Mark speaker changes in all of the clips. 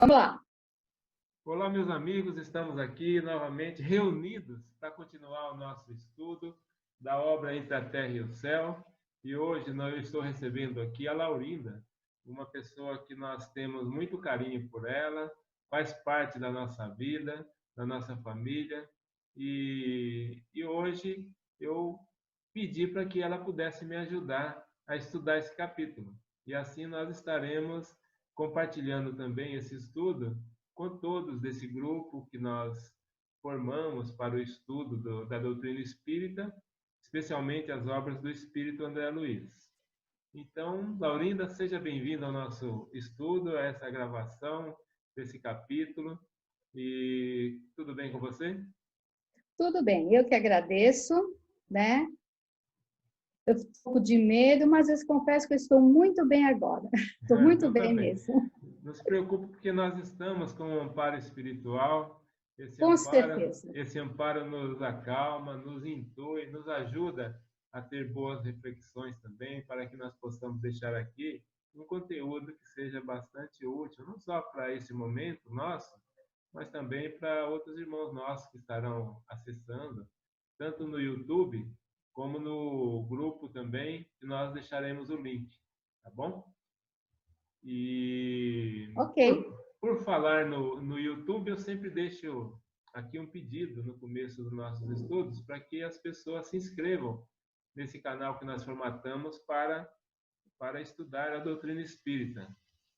Speaker 1: Vamos lá.
Speaker 2: Olá, meus amigos, estamos aqui novamente reunidos para continuar o nosso estudo da obra Entre a Terra e o Céu. E hoje eu estou recebendo aqui a Laurinda, uma pessoa que nós temos muito carinho por ela, faz parte da nossa vida, da nossa família. E hoje eu pedi para que ela pudesse me ajudar a estudar esse capítulo. E assim nós estaremos compartilhando também esse estudo com todos desse grupo que nós formamos para o estudo da doutrina espírita, especialmente as obras do Espírito André Luiz. Então, Laurinda, seja bem-vinda ao nosso estudo, a essa gravação desse capítulo. E tudo bem com você?
Speaker 1: Tudo bem, eu que agradeço, né? Eu fico um pouco de medo, mas eu confesso que eu estou muito bem agora. Estou muito
Speaker 2: Eu
Speaker 1: bem
Speaker 2: também.
Speaker 1: mesmo.
Speaker 2: Não se preocupe, porque nós estamos com um amparo espiritual.
Speaker 1: Com certeza.
Speaker 2: Esse amparo nos acalma, nos intui, nos ajuda a ter boas reflexões também, para que nós possamos deixar aqui um conteúdo que seja bastante útil, não só para esse momento nosso, mas também para outros irmãos nossos que estarão acessando, tanto no YouTube como no grupo também, que nós deixaremos o link, tá bom? E
Speaker 1: Ok.
Speaker 2: por falar no YouTube, eu sempre deixo aqui um pedido no começo dos nossos estudos para que as pessoas se inscrevam nesse canal que nós formatamos para estudar a doutrina espírita.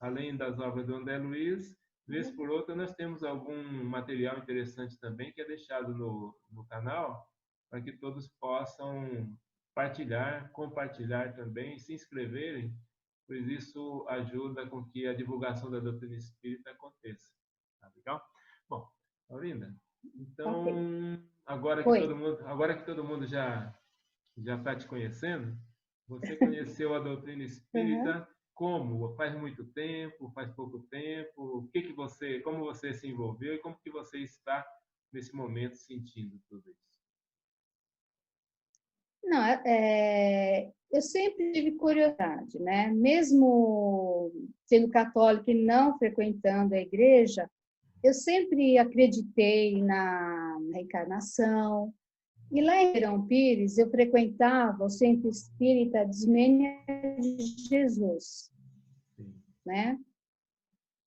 Speaker 2: Além das obras do André Luiz, vez por outra nós temos algum material interessante também que é deixado no canal para que todos possam partilhar, compartilhar também, se inscreverem, pois isso ajuda com que a divulgação da doutrina espírita aconteça. Tá legal? Bom, Aurinda,
Speaker 1: Ok.
Speaker 2: então
Speaker 1: Oi.
Speaker 2: agora que todo mundo já está te conhecendo, você conheceu a doutrina
Speaker 1: Uhum.
Speaker 2: espírita como? Faz muito tempo? Faz pouco tempo? Como você se envolveu e como que você está nesse momento sentindo tudo isso?
Speaker 1: Não, eu sempre tive curiosidade, né? Mesmo sendo católica e não frequentando a igreja, eu sempre acreditei na reencarnação. E lá em Ribeirão Pires, eu frequentava o Centro Espírita Desmênia de Jesus,
Speaker 2: Sim.
Speaker 1: né?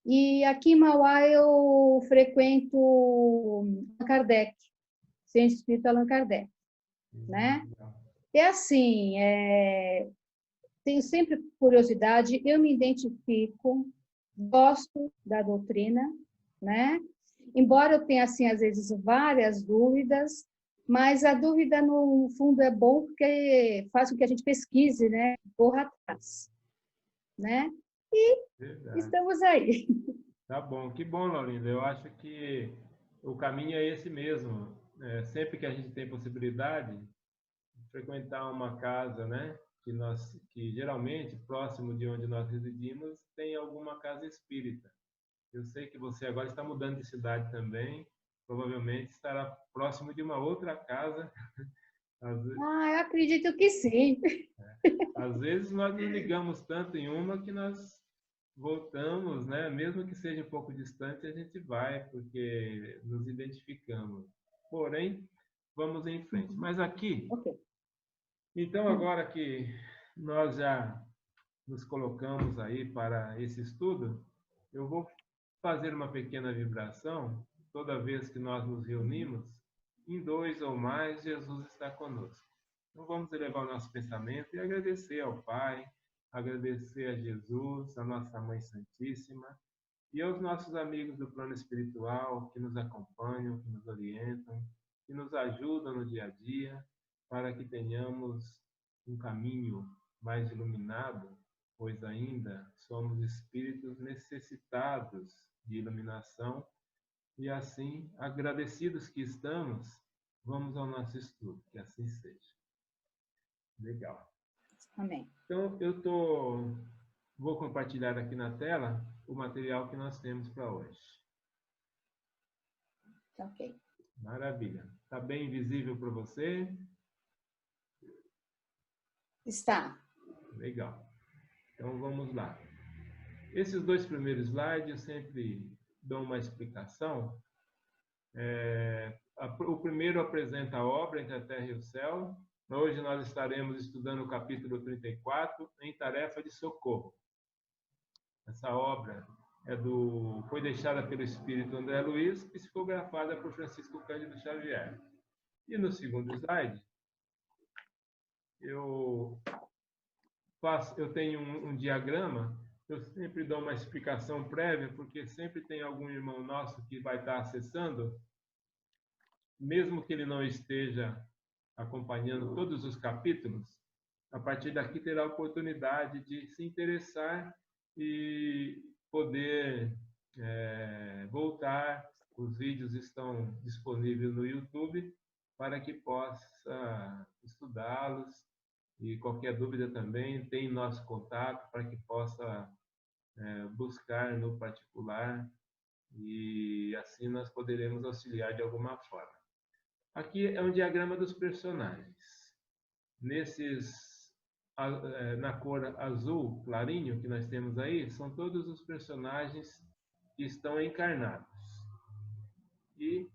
Speaker 1: E aqui em Mauá eu frequento Allan Kardec, Centro Espírita Allan Kardec, né?
Speaker 2: Legal.
Speaker 1: É assim, tenho sempre curiosidade, eu me identifico, gosto da doutrina, né? Embora eu tenha, assim, às vezes, várias dúvidas, mas a dúvida, no fundo, é bom porque faz com que a gente pesquise, né? Corra atrás, né? E
Speaker 2: Verdade.
Speaker 1: estamos aí.
Speaker 2: Tá bom, que bom, Laurinda. Eu acho que o caminho é esse mesmo. Sempre que a gente tem possibilidade de frequentar uma casa, né, que geralmente próximo de onde nós residimos tem alguma casa espírita. Eu sei que você agora está mudando de cidade também, provavelmente estará próximo de uma outra casa. Às, ve-
Speaker 1: Ah, eu acredito que sim.
Speaker 2: às vezes nós nos ligamos tanto em uma que nós voltamos, né? Mesmo que seja um pouco distante, a gente vai, porque nos identificamos. Porém, vamos em frente. Mas aqui,
Speaker 1: Ok.
Speaker 2: então, agora que nós já nos colocamos aí para esse estudo, eu vou fazer uma pequena vibração toda vez que nós nos reunimos. Em dois ou mais, Jesus está conosco. Então, vamos elevar o nosso pensamento e agradecer ao Pai, agradecer a Jesus, a nossa Mãe Santíssima, e aos nossos amigos do plano espiritual que nos acompanham, que nos orientam, que nos ajudam no dia a dia, para que tenhamos um caminho mais iluminado, pois ainda somos espíritos necessitados de iluminação e assim, agradecidos que estamos, vamos ao nosso estudo, que assim seja. Legal.
Speaker 1: Amém.
Speaker 2: Então, vou compartilhar aqui na tela o material que nós temos para hoje.
Speaker 1: Ok.
Speaker 2: Maravilha. Está bem visível para você?
Speaker 1: Está.
Speaker 2: Legal. Então vamos lá. Esses dois primeiros slides eu sempre dou uma explicação. O primeiro apresenta a obra Entre a Terra e o Céu. Hoje nós estaremos estudando o capítulo 34, em tarefa de socorro. Essa obra foi deixada pelo Espírito André Luiz, psicografada por Francisco Cândido Xavier. E no segundo slide, eu tenho um diagrama. Eu sempre dou uma explicação prévia, porque sempre tem algum irmão nosso que vai estar acessando, mesmo que ele não esteja acompanhando todos os capítulos, a partir daqui terá a oportunidade de se interessar e poder voltar. Os vídeos estão disponíveis no YouTube para que possa estudá-los, e qualquer dúvida também tem nosso contato para que possa buscar no particular, e assim nós poderemos auxiliar de alguma forma. Aqui é um diagrama dos personagens. Na cor azul clarinho que nós temos aí, são todos os personagens que estão encarnados. E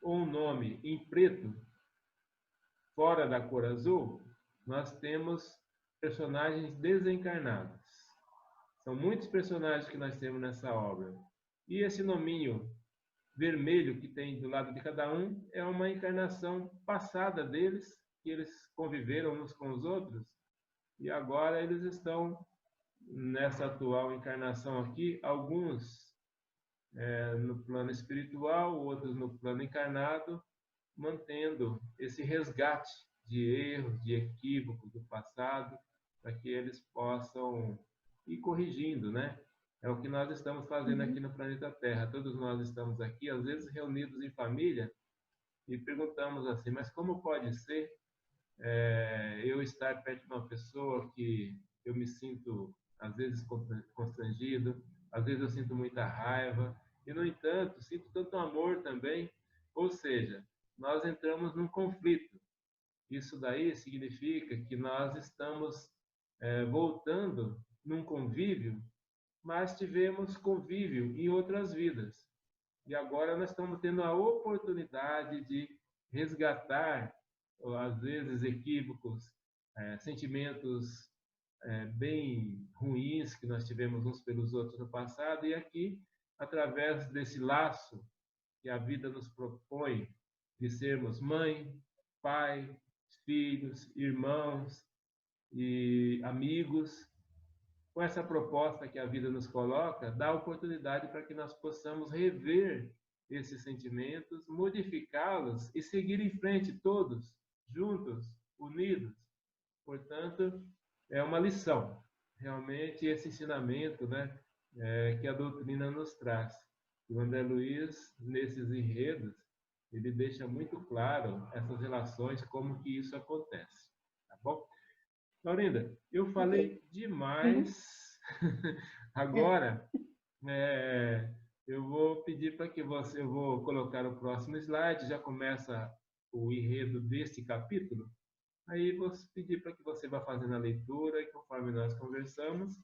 Speaker 2: o nome em preto, fora da cor azul, nós temos personagens desencarnados. São muitos personagens que nós temos nessa obra. E esse nominho vermelho que tem do lado de cada um é uma encarnação passada deles, que eles conviveram uns com os outros, e agora eles estão nessa atual encarnação aqui, alguns no plano espiritual, outros no plano encarnado, mantendo esse resgate de erros, de equívocos do passado, para que eles possam ir corrigindo, né? É o que nós estamos fazendo aqui no planeta Terra. Todos nós estamos aqui, às vezes reunidos em família, e perguntamos assim, mas como pode ser eu estar perto de uma pessoa que eu me sinto, às vezes, constrangido, às vezes eu sinto muita raiva, e, no entanto, sinto tanto amor também. Ou seja, nós entramos num conflito. Isso daí significa que nós estamos voltando num convívio, mas tivemos convívio em outras vidas. E agora nós estamos tendo a oportunidade de resgatar, às vezes, equívocos, sentimentos bem ruins que nós tivemos uns pelos outros no passado, e aqui, através desse laço que a vida nos propõe, de sermos mãe, pai, filhos, irmãos e amigos, com essa proposta que a vida nos coloca, dá oportunidade para que nós possamos rever esses sentimentos, modificá-los e seguir em frente todos, juntos, unidos. Portanto, é uma lição, realmente, esse ensinamento, né, que a doutrina nos traz. O André Luiz, nesses enredos, ele deixa muito claro essas relações, como que isso acontece. Tá bom? Laurinda, eu falei demais. Agora, eu vou pedir para que eu vou colocar o próximo slide, já começa o enredo deste capítulo. Aí vou pedir para que você vá fazendo a leitura, e conforme nós conversamos,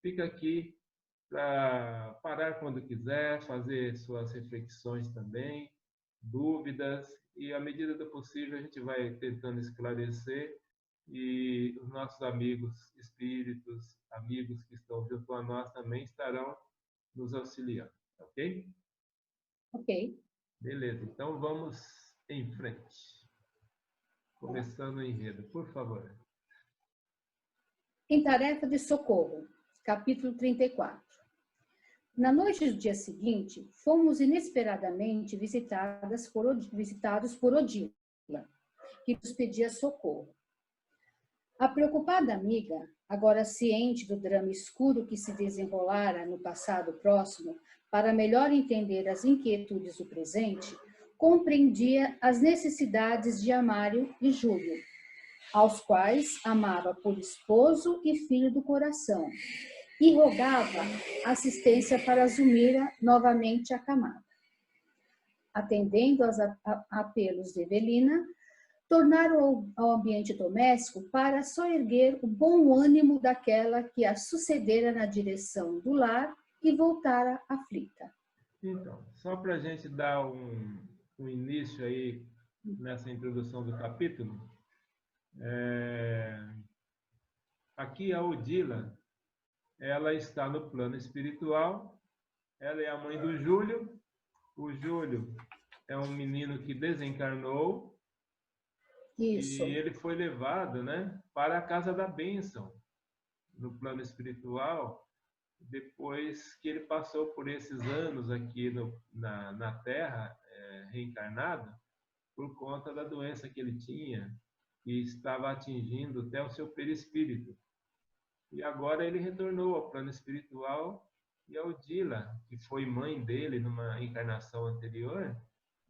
Speaker 2: fica aqui para parar quando quiser, fazer suas reflexões também, dúvidas, e à medida do possível a gente vai tentando esclarecer, e os nossos amigos espíritos, amigos que estão junto a nós também estarão nos auxiliando, ok?
Speaker 1: Ok.
Speaker 2: Beleza, então vamos em frente. Começando o enredo, por favor.
Speaker 1: Em tarefa de socorro, capítulo 34. Na noite do dia seguinte, fomos inesperadamente visitados por Odila, que nos pedia socorro. A preocupada amiga, agora ciente do drama escuro que se desenrolara no passado próximo, para melhor entender as inquietudes do presente, compreendia as necessidades de Amário e Júlio, aos quais amava por esposo e filho do coração, e rogava assistência para Zulmira, novamente acamada. Atendendo aos apelos de Evelina, tornaram ao ambiente doméstico para soerguer o bom ânimo daquela que a sucedera na direção do lar e voltara aflita.
Speaker 2: Então, só para a gente dar um início aí nessa introdução do capítulo, aqui a Odila, ela está no plano espiritual, ela é a mãe do Júlio, o Júlio é um menino que desencarnou,
Speaker 1: Isso.
Speaker 2: e ele foi levado, né, para a casa da bênção, no plano espiritual, depois que ele passou por esses anos aqui na Terra, reencarnado, por conta da doença que ele tinha, que estava atingindo até o seu perispírito. E agora ele retornou ao plano espiritual, e a Odila, que foi mãe dele numa encarnação anterior,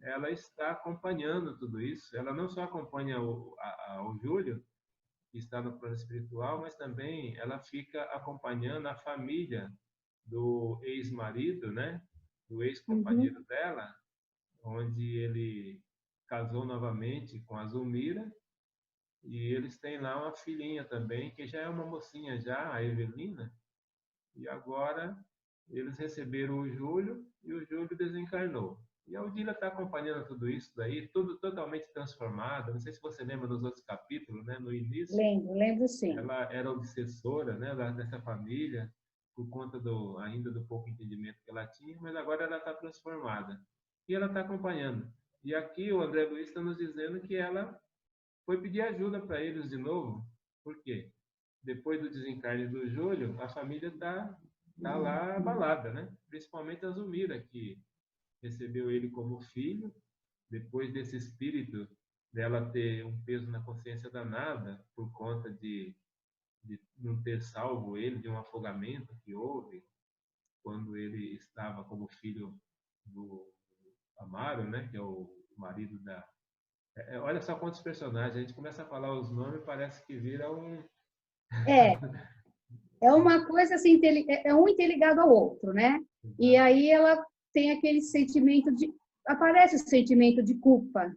Speaker 2: ela está acompanhando tudo isso. Ela não só acompanha o Júlio, que está no plano espiritual, mas também ela fica acompanhando a família do ex-marido, né? Do ex-companheiro dela, onde ele casou novamente com a Zulmira, e eles têm lá uma filhinha também, que já é uma mocinha já, a Evelina, e agora eles receberam o Júlio, e o Júlio desencarnou. E a Odila está acompanhando tudo isso daí, tudo totalmente transformado. Não sei se você lembra dos outros capítulos, né? No início,
Speaker 1: Lembro sim.
Speaker 2: ela era obsessora, né, dessa família, por conta ainda do pouco entendimento que ela tinha, mas agora ela está transformada. E ela está acompanhando. E aqui o André Luiz está nos dizendo que ela foi pedir ajuda para eles de novo. Por quê? Depois do desencarne do Júlio, a família está lá abalada, né? Principalmente a Zulmira, que recebeu ele como filho, depois desse espírito dela ter um peso na consciência danada por conta de não ter salvo ele de um afogamento que houve quando ele estava como filho do Amaro, né, que é o marido da... olha só quantos personagens, a gente começa a falar os nomes, parece que vira um...
Speaker 1: É uma coisa assim, é um interligado ao outro, né? E aí ela tem aquele sentimento de... Aparece o sentimento de culpa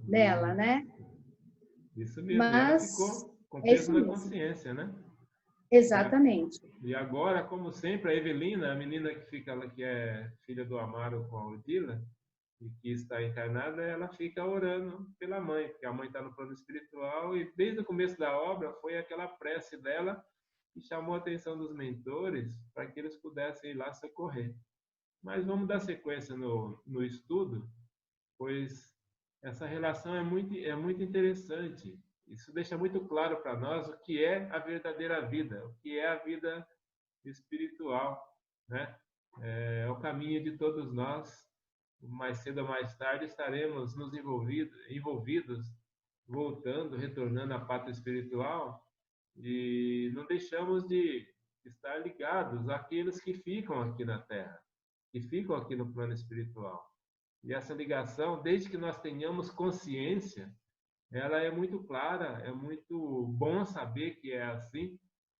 Speaker 1: dela, né?
Speaker 2: Isso mesmo,
Speaker 1: mas
Speaker 2: e ela ficou com peso na consciência, né?
Speaker 1: Exatamente.
Speaker 2: E agora, como sempre, a Evelina, a menina que fica lá, que é filha do Amaro com a Odila, e que está encarnada, ela fica orando pela mãe, porque a mãe está no plano espiritual, e desde o começo da obra foi aquela prece dela que chamou a atenção dos mentores para que eles pudessem ir lá socorrer. Mas vamos dar sequência no estudo, pois essa relação é muito interessante. Isso deixa muito claro para nós o que é a verdadeira vida, o que é a vida espiritual, né? É o caminho de todos nós. Mais cedo ou mais tarde estaremos nos envolvidos, voltando, retornando à pátria espiritual, e não deixamos de estar ligados àqueles que ficam aqui na Terra, que ficam aqui no plano espiritual. E essa ligação, desde que nós tenhamos consciência, ela é muito clara, é muito bom saber que é assim,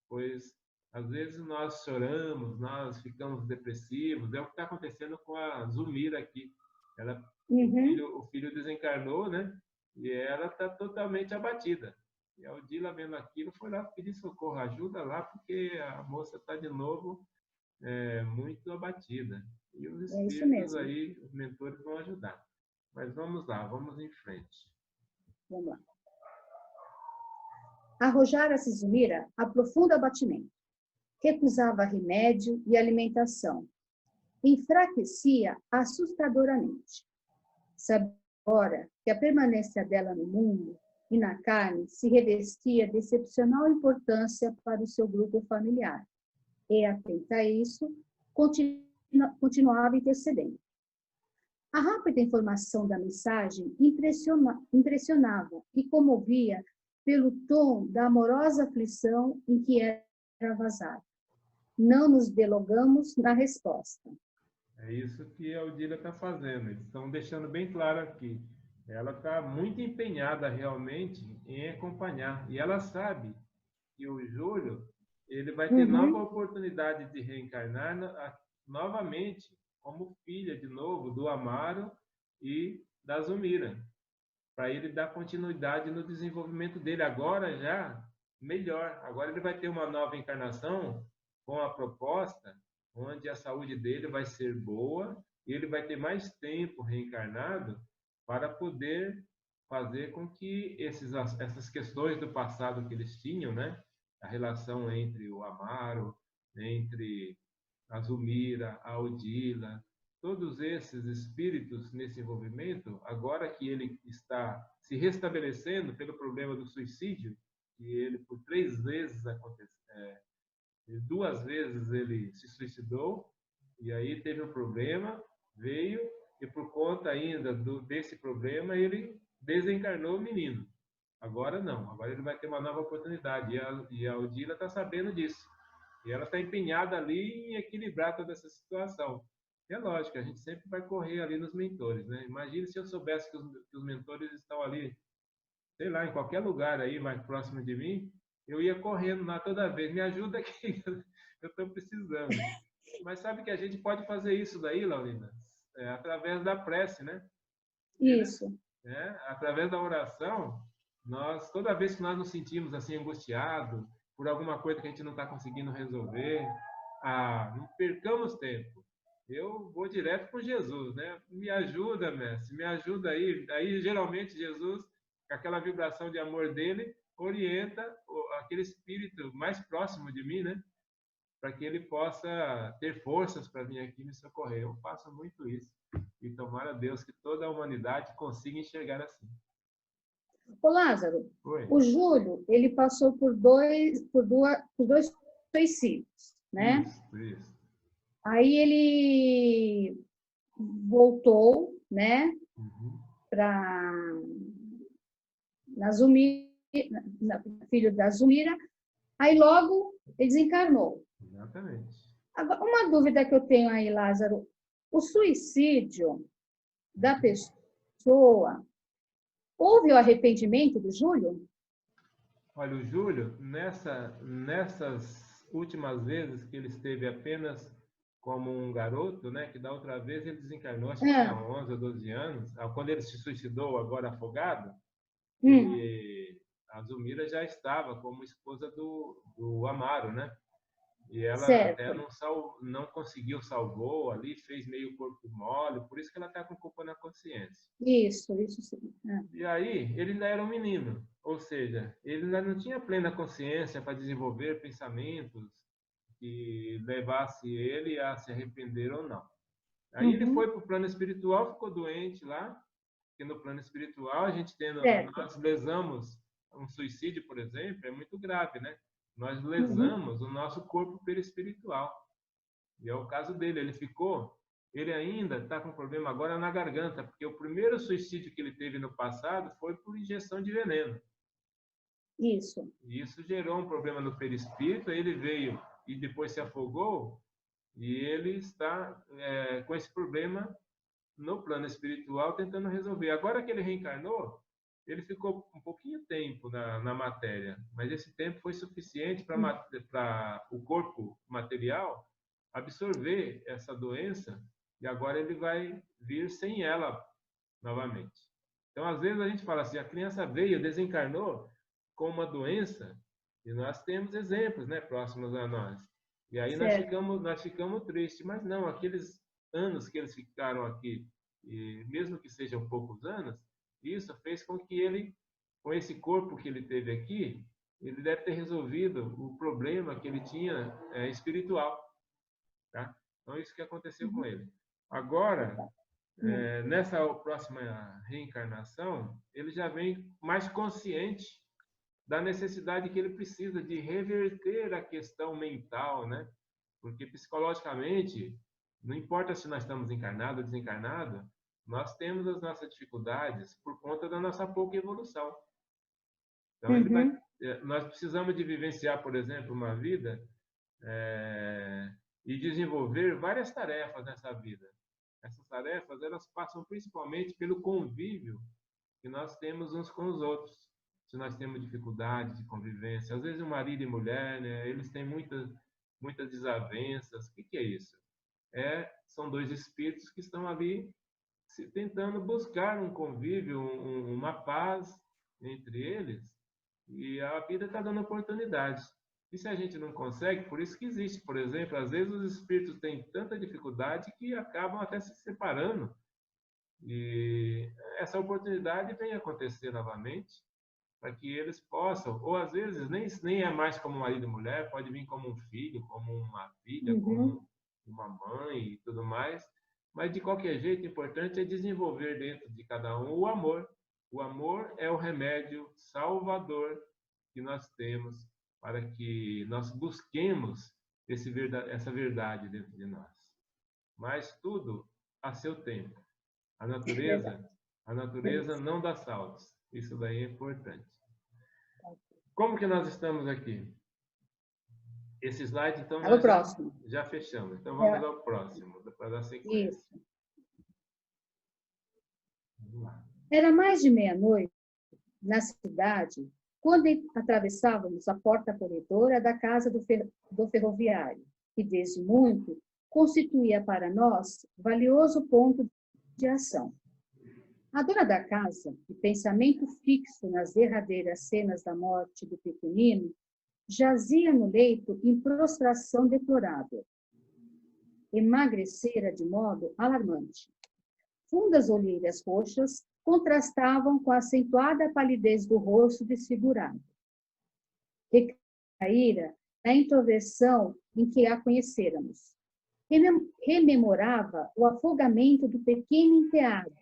Speaker 2: pois às vezes nós choramos, nós ficamos depressivos, é o que está acontecendo com a Zulmira aqui. Ela, o filho desencarnou, né? E ela está totalmente abatida. E a Odila, vendo aquilo, foi lá pedir socorro, ajuda lá, porque a moça está de novo muito abatida. E os espíritos aí, os mentores vão ajudar. Mas vamos lá, vamos em frente.
Speaker 1: Vamos lá. Arrojara-se Zulmira a profundo abatimento. Recusava remédio e alimentação. Enfraquecia assustadoramente. Sabia agora que a permanência dela no mundo e na carne se revestia de excepcional importância para o seu grupo familiar. E, atenta a isso, continuava intercedendo. A rápida informação da mensagem impressionava e comovia pelo tom da amorosa aflição em que era vazada. Não nos delongamos na resposta.
Speaker 2: É isso que a Odila está fazendo. Eles estão deixando bem claro aqui. Ela está muito empenhada realmente em acompanhar. E ela sabe que o Júlio ele vai ter nova oportunidade de reencarnar novamente como filha de novo do Amaro e da Zulmira, para ele dar continuidade no desenvolvimento dele. Agora já melhor. Agora ele vai ter uma nova encarnação com a proposta onde a saúde dele vai ser boa e ele vai ter mais tempo reencarnado para poder fazer com que essas questões do passado que eles tinham, né? A relação entre o Amaro, entre a Zulmira, a Odila, todos esses espíritos nesse envolvimento, agora que ele está se restabelecendo pelo problema do suicídio, que ele por 3 vezes aconteceu, 2 vezes ele se suicidou, e aí teve um problema, veio, e por conta ainda desse problema, ele desencarnou o menino. Agora não, agora ele vai ter uma nova oportunidade, e a Odila está sabendo disso. E ela está empenhada ali em equilibrar toda essa situação. E é lógico, a gente sempre vai correr ali nos mentores, né? Imagine se eu soubesse que os mentores estão ali, sei lá, em qualquer lugar aí mais próximo de mim, eu ia correndo lá toda vez. Me ajuda aqui, eu estou precisando. Mas sabe que a gente pode fazer isso daí, Laurina? Através da prece, né?
Speaker 1: Isso.
Speaker 2: Através da oração, toda vez que nós nos sentimos assim angustiados por alguma coisa que a gente não está conseguindo resolver, não percamos tempo. Eu vou direto com Jesus, né? Me ajuda, mestre, me ajuda aí. Aí, geralmente, Jesus, com aquela vibração de amor dele, orienta aquele espírito mais próximo de mim, né? Para que ele possa ter forças para vir aqui me socorrer. Eu faço muito isso. E tomara a Deus que toda a humanidade consiga enxergar assim.
Speaker 1: Ô, Lázaro,
Speaker 2: Oi.
Speaker 1: o Júlio, ele passou por dois suicídios, né?
Speaker 2: Isso.
Speaker 1: Aí ele voltou, né, para filho da Zulmira, aí logo ele desencarnou.
Speaker 2: Exatamente.
Speaker 1: Agora, uma dúvida que eu tenho aí, Lázaro, o suicídio da pessoa, houve o arrependimento do Júlio?
Speaker 2: Olha, o Júlio, nessas últimas vezes que ele esteve apenas como um garoto, né, que da outra vez ele desencarnou, acho que tinha 11 ou 12 anos, quando ele se suicidou, agora afogado, a Zulmira já estava como esposa do Amaro, né? E ela até não conseguiu salvou ali, fez meio corpo mole, por isso que ela está com culpa na consciência.
Speaker 1: Isso sim.
Speaker 2: E aí, ele ainda era um menino, ou seja, ele ainda não tinha plena consciência para desenvolver pensamentos que levasse ele a se arrepender ou não. Aí ele foi para o plano espiritual, ficou doente lá, porque no plano espiritual a gente nós lesamos um suicídio, por exemplo, é muito grave, né? Nós lesamos o nosso corpo perispiritual. E é o caso dele, ele ainda está com problema agora na garganta, porque o primeiro suicídio que ele teve no passado foi por injeção de veneno.
Speaker 1: Isso.
Speaker 2: E isso gerou um problema no perispírito, ele veio e depois se afogou, e ele está com esse problema no plano espiritual tentando resolver. Agora que ele reencarnou, ele ficou um pouquinho tempo na matéria, mas esse tempo foi suficiente para o corpo material absorver essa doença e agora ele vai vir sem ela novamente. Então, às vezes a gente fala assim, a criança veio, desencarnou com uma doença e nós temos exemplos, né, próximos a nós. E aí nós ficamos tristes, mas não, aqueles anos que eles ficaram aqui, e mesmo que sejam poucos anos, isso fez com que ele, com esse corpo que ele teve aqui, ele deve ter resolvido o problema que ele tinha espiritual. Tá? Então, isso que aconteceu com ele. Agora, nessa próxima reencarnação, ele já vem mais consciente da necessidade que ele precisa de reverter a questão mental, né? Porque psicologicamente, não importa se nós estamos encarnados ou desencarnados, nós temos as nossas dificuldades por conta da nossa pouca evolução. Então, nós precisamos de vivenciar, por exemplo, uma vida e desenvolver várias tarefas nessa vida. Essas tarefas, elas passam principalmente pelo convívio que nós temos uns com os outros. Se nós temos dificuldades de convivência, às vezes o marido e mulher, né, eles têm muitas desavenças. O que é isso? São dois espíritos que estão ali tentando buscar um convívio, uma paz entre eles, e a vida está dando oportunidades. E se a gente não consegue, por isso que existe, por exemplo, às vezes os espíritos têm tanta dificuldade que acabam até se separando. E essa oportunidade vem acontecer novamente, para que eles possam, ou às vezes nem é mais como marido e mulher, pode vir como um filho, como uma filha,
Speaker 1: Uhum.
Speaker 2: como uma mãe e tudo mais, mas de qualquer jeito, o importante é desenvolver dentro de cada um o amor. O amor é o remédio salvador que nós temos para que nós busquemos essa verdade dentro de nós. Mas tudo a seu tempo. A
Speaker 1: Verdade.
Speaker 2: natureza, a natureza
Speaker 1: Beleza.
Speaker 2: não dá saltos. Isso daí é importante. Como que nós estamos aqui? Esse slide, então,
Speaker 1: Tá no
Speaker 2: nós
Speaker 1: próximo.
Speaker 2: já fechamos. Então, vamos
Speaker 1: É,
Speaker 2: ao próximo, para dar sequência.
Speaker 1: isso.
Speaker 2: Vamos lá.
Speaker 1: Era mais de meia-noite na cidade quando atravessávamos a porta corredora da casa do ferroviário, que desde muito constituía para nós valioso ponto de ação. A dona da casa, de pensamento fixo nas derradeiras cenas da morte do pequenino, jazia no leito em prostração deplorável. Emagrecera de modo alarmante. Fundas olheiras roxas contrastavam com a acentuada palidez do rosto desfigurado. Recaíra na introversão em que a conhecêramos. Rememorava o afogamento do pequeno enteado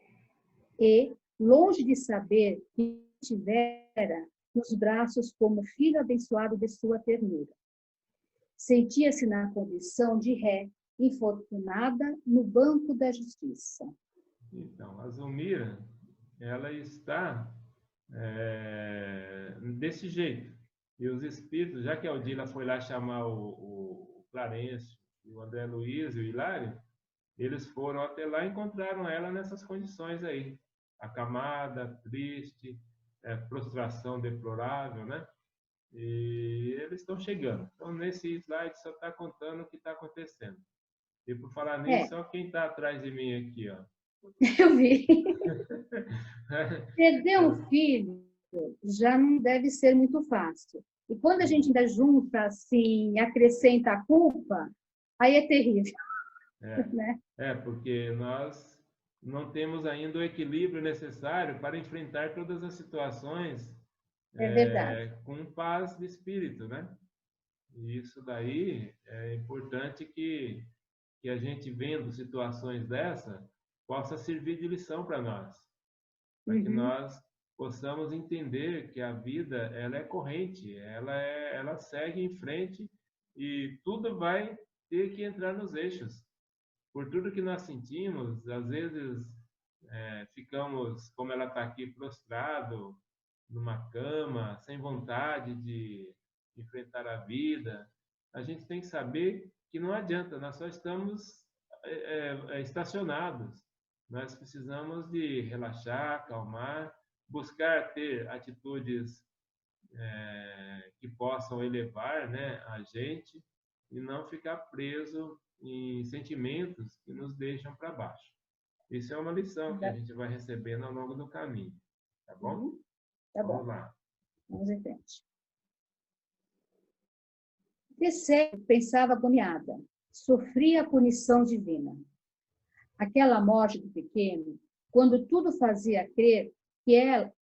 Speaker 1: e, longe de saber que tivera nos braços como filho abençoado de sua ternura. Sentia-se na condição de ré, infortunada no banco da justiça.
Speaker 2: Então, a Zulmira, ela está desse jeito. E os espíritos, já que a Odila foi lá chamar o Clarencio, o André Luiz e o Hilário, eles foram até lá e encontraram ela nessas condições aí. Acamada, triste, prostração deplorável, né? E eles estão chegando. Então, nesse slide só está contando o que está acontecendo. E por falar nisso, só quem está atrás de mim aqui, ó.
Speaker 1: Eu vi. Perder um filho já não deve ser muito fácil. E quando a gente ainda junta, assim, acrescenta a culpa, aí é terrível. Né?
Speaker 2: Porque nós não temos ainda o equilíbrio necessário para enfrentar todas as situações
Speaker 1: É verdade.
Speaker 2: com paz de espírito, né? E isso daí é importante que a gente, vendo situações dessa, possa servir de lição para nós, para que
Speaker 1: Uhum.
Speaker 2: nós possamos entender que a vida ela é corrente, ela segue em frente e tudo vai ter que entrar nos eixos. Por tudo que nós sentimos, às vezes ficamos, como ela está aqui, prostrado numa cama, sem vontade de enfrentar a vida. A gente tem que saber que não adianta, nós só estamos estacionados. Nós precisamos de relaxar, acalmar, buscar ter atitudes que possam elevar, né, a gente e não ficar preso em sentimentos que nos deixam para baixo. Isso é uma lição que a gente vai recebendo ao longo do caminho, tá bom?
Speaker 1: Tá
Speaker 2: Vamos
Speaker 1: bom.
Speaker 2: lá.
Speaker 1: Vamos em frente. Teseu pensava agoniada. Sofria a punição divina. Aquela morte do pequeno, quando tudo fazia crer que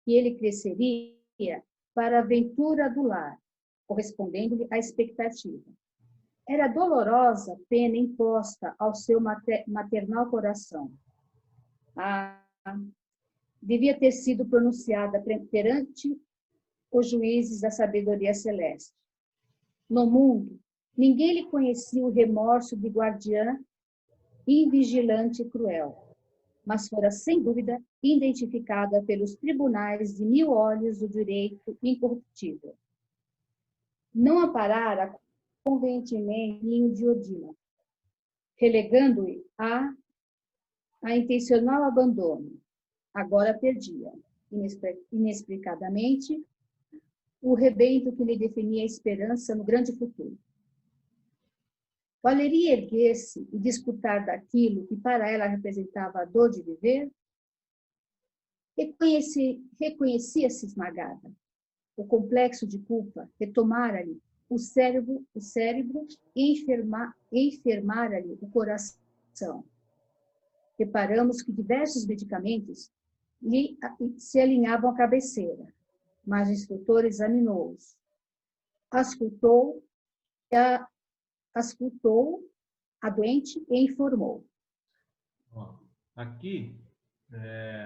Speaker 1: ele cresceria para a aventura do lar, correspondendo-lhe à expectativa. Era dolorosa pena imposta ao seu maternal coração. Devia ter sido pronunciada perante os juízes da sabedoria celeste. No mundo, ninguém lhe conhecia o remorso de guardiã invigilante e cruel, mas fora, sem dúvida, identificada pelos tribunais de 1000 olhos do direito incorruptível. Não amparara convenientemente ninho de Odila, relegando-o a intencional abandono. Agora perdia, inexplicadamente, o rebento que lhe definia a esperança no grande futuro. Valeria erguer-se e disputar daquilo que para ela representava a dor de viver? Reconhecia-se esmagada. O complexo de culpa retomara-lhe o cérebro e enfermar-lhe o coração. Reparamos que diversos medicamentos se alinhavam à cabeceira, mas o instrutor examinou-os, auscultou a doente e informou.
Speaker 2: Ó, aqui,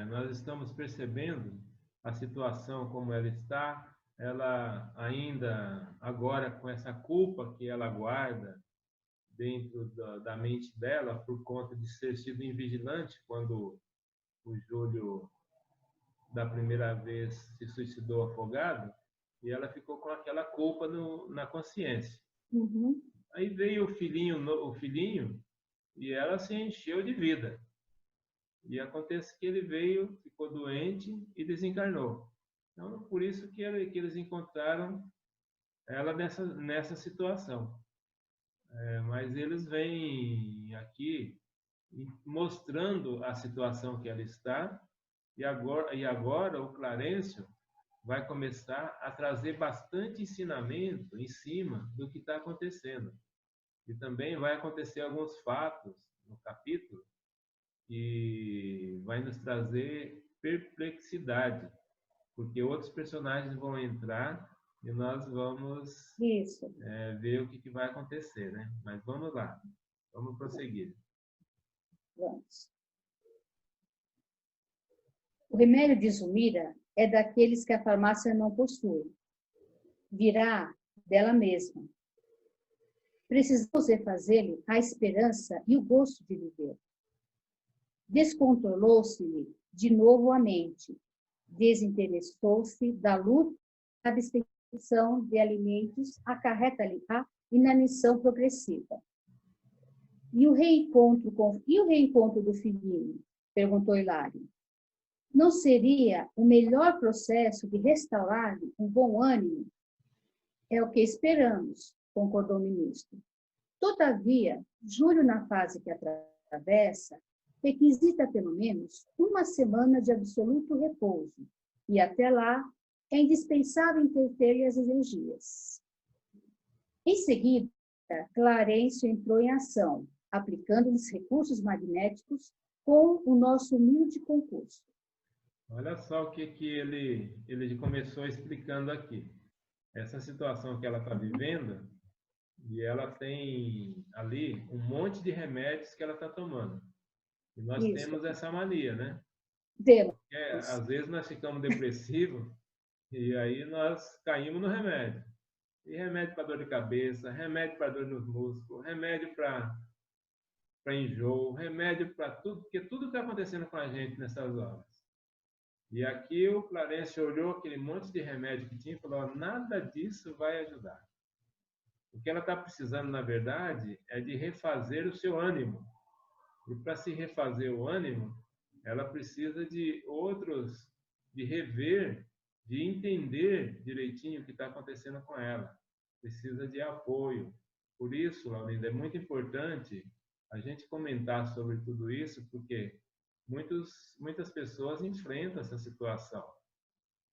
Speaker 2: nós estamos percebendo a situação como ela está, ela ainda agora com essa culpa que ela guarda dentro da mente dela por conta de ter sido invigilante quando o Júlio da primeira vez se suicidou afogado, e ela ficou com aquela culpa na consciência.
Speaker 1: Uhum.
Speaker 2: Aí veio o filhinho e ela se encheu de vida. E acontece que ele veio, ficou doente e desencarnou. Então, por isso que eles encontraram ela nessa situação. Mas eles vêm aqui mostrando a situação que ela está, e agora o Clarencio vai começar a trazer bastante ensinamento em cima do que está acontecendo. E também vai acontecer alguns fatos no capítulo que vai nos trazer perplexidade, porque outros personagens vão entrar e nós vamos ver o que vai acontecer, né? Mas vamos lá, vamos prosseguir.
Speaker 1: Vamos. O remédio de Zulmira é daqueles que a farmácia não possui. Virá dela mesma. Precisamos refazer-lhe a esperança e o gosto de viver. Descontrolou-se-lhe de novo a mente. Desinteressou-se da luta e da abstenção de alimentos, acarreta-lhe a inanição progressiva. E o reencontro do filhinho? Perguntou Hilário. Não seria o melhor processo de restaurar-lhe um bom ânimo? É o que esperamos, concordou o ministro. Todavia, Júlio, na fase que atravessa, requisita pelo menos uma semana de absoluto repouso, e até lá é indispensável interter-lhe as energias. Em seguida, Clarencio entrou em ação, aplicando-lhes recursos magnéticos com o nosso humilde concurso.
Speaker 2: Olha só o que ele começou explicando aqui. Essa situação que ela está vivendo, e ela tem ali um monte de remédios que ela está tomando. E nós temos essa mania, né?
Speaker 1: Temos.
Speaker 2: Porque, às vezes nós ficamos depressivos e aí nós caímos no remédio. E remédio para dor de cabeça, remédio para dor nos músculos, remédio para enjoo, remédio para tudo, porque tudo está acontecendo com a gente nessas horas. E aqui o Clarencio olhou aquele monte de remédio que tinha e falou: nada disso vai ajudar. O que ela está precisando, na verdade, é de refazer o seu ânimo. E para se refazer o ânimo, ela precisa de rever, de entender direitinho o que está acontecendo com ela. Precisa de apoio. Por isso, Laurinda, é muito importante a gente comentar sobre tudo isso, porque muitas pessoas enfrentam essa situação.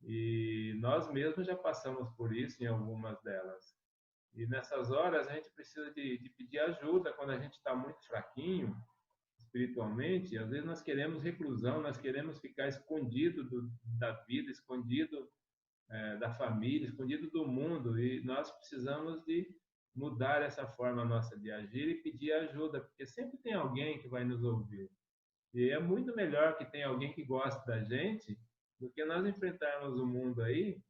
Speaker 2: E nós mesmos já passamos por isso em algumas delas. E nessas horas a gente precisa de pedir ajuda quando a gente está muito fraquinho espiritualmente. Às vezes nós queremos reclusão, nós queremos ficar escondido da vida, escondido da família, escondido do mundo, e nós precisamos de mudar essa forma nossa de agir e pedir ajuda, porque sempre tem alguém que vai nos ouvir. E é muito melhor que tenha alguém que goste da gente do que nós enfrentarmos o mundo aí,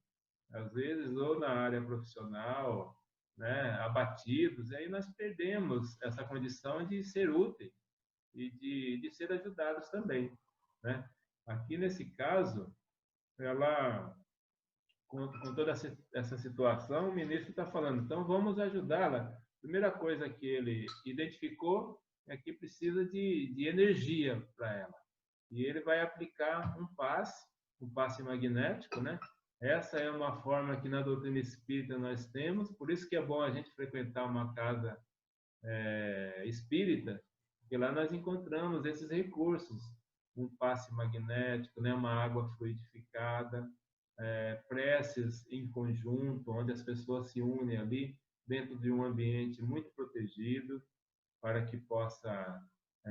Speaker 2: às vezes, ou na área profissional, né, abatidos, e aí nós perdemos essa condição de ser útil e de ser ajudados também, né? Aqui nesse caso, ela, com toda essa situação, o ministro está falando, então vamos ajudá-la. A primeira coisa que ele identificou é que precisa de energia para ela. E ele vai aplicar um passe magnético, né? Essa é uma forma que na doutrina espírita nós temos, por isso que é bom a gente frequentar uma casa espírita, porque lá nós encontramos esses recursos, um passe magnético, né? Uma água fluidificada, preces em conjunto, onde as pessoas se unem ali dentro de um ambiente muito protegido, para que possa,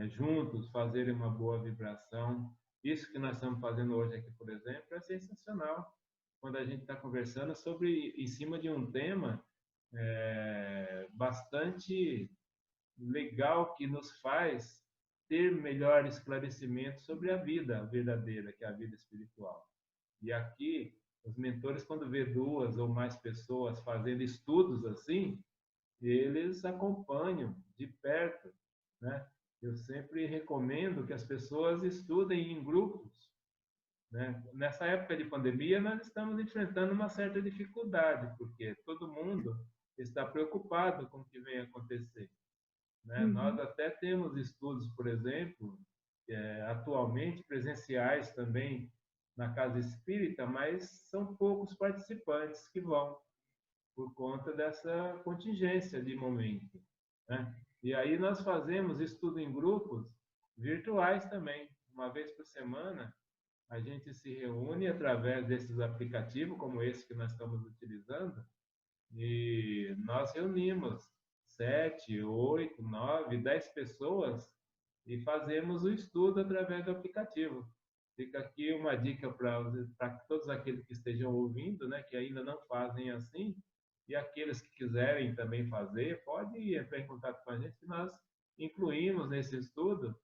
Speaker 2: juntos, fazer uma boa vibração. Isso que nós estamos fazendo hoje aqui, por exemplo, é sensacional. Quando a gente está conversando em cima de um tema bastante legal, que nos faz ter melhor esclarecimento sobre a vida verdadeira, que é a vida espiritual. E aqui, os mentores, quando vê duas ou mais pessoas fazendo estudos assim, eles acompanham de perto, né? Eu sempre recomendo que as pessoas estudem em grupos, né? Nessa época de pandemia, nós estamos enfrentando uma certa dificuldade, porque todo mundo está preocupado com o que vem acontecer, né? Nós até temos estudos, por exemplo, atualmente presenciais também na Casa Espírita, mas são poucos participantes que vão, por conta dessa contingência de momento, né? E aí nós fazemos estudo em grupos virtuais também. Uma vez por semana, a gente se reúne através desses aplicativos, como esse que nós estamos utilizando, e nós reunimos 7, 8, 9, 10 pessoas e fazemos o estudo através do aplicativo. Fica aqui uma dica para todos aqueles que estejam ouvindo, né, que ainda não fazem assim, e aqueles que quiserem também fazer, pode entrar em contato com a gente, que nós incluímos nesse estudo.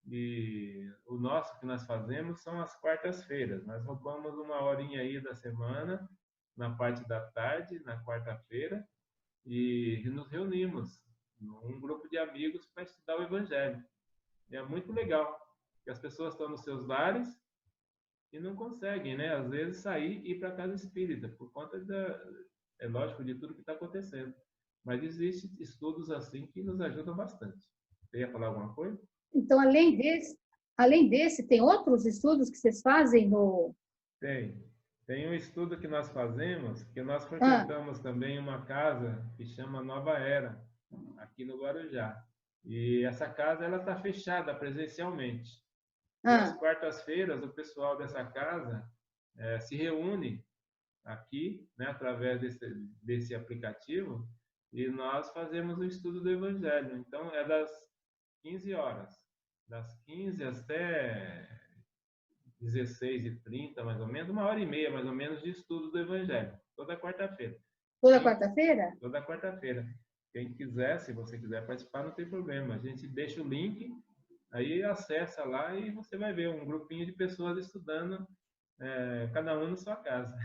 Speaker 2: E o nosso que nós fazemos são as quartas-feiras. Nós roubamos uma horinha aí da semana, na parte da tarde, na quarta-feira, e nos reunimos um grupo de amigos para estudar o Evangelho. E é muito legal, porque as pessoas estão nos seus lares e não conseguem, né? Às vezes sair e ir para a casa espírita, por conta é lógico, de tudo que está acontecendo. Mas existem estudos assim que nos ajudam bastante. Você ia falar alguma coisa?
Speaker 1: Então, além desse, tem outros estudos que vocês fazem no...
Speaker 2: Tem um estudo que nós fazemos, que nós frequentamos também uma casa que chama Nova Era, aqui no Guarujá. E essa casa ela está fechada presencialmente. E às quartas-feiras, o pessoal dessa casa se reúne aqui, né, através desse aplicativo, e nós fazemos o estudo do Evangelho. Então, é das 15 horas, das 15 até 16h30, mais ou menos, uma hora e meia, mais ou menos, de estudo do Evangelho, toda quarta-feira.
Speaker 1: Toda quarta-feira?
Speaker 2: Toda quarta-feira. Quem quiser, se você quiser participar, não tem problema. A gente deixa o link, aí acessa lá e você vai ver um grupinho de pessoas estudando, cada um na sua casa.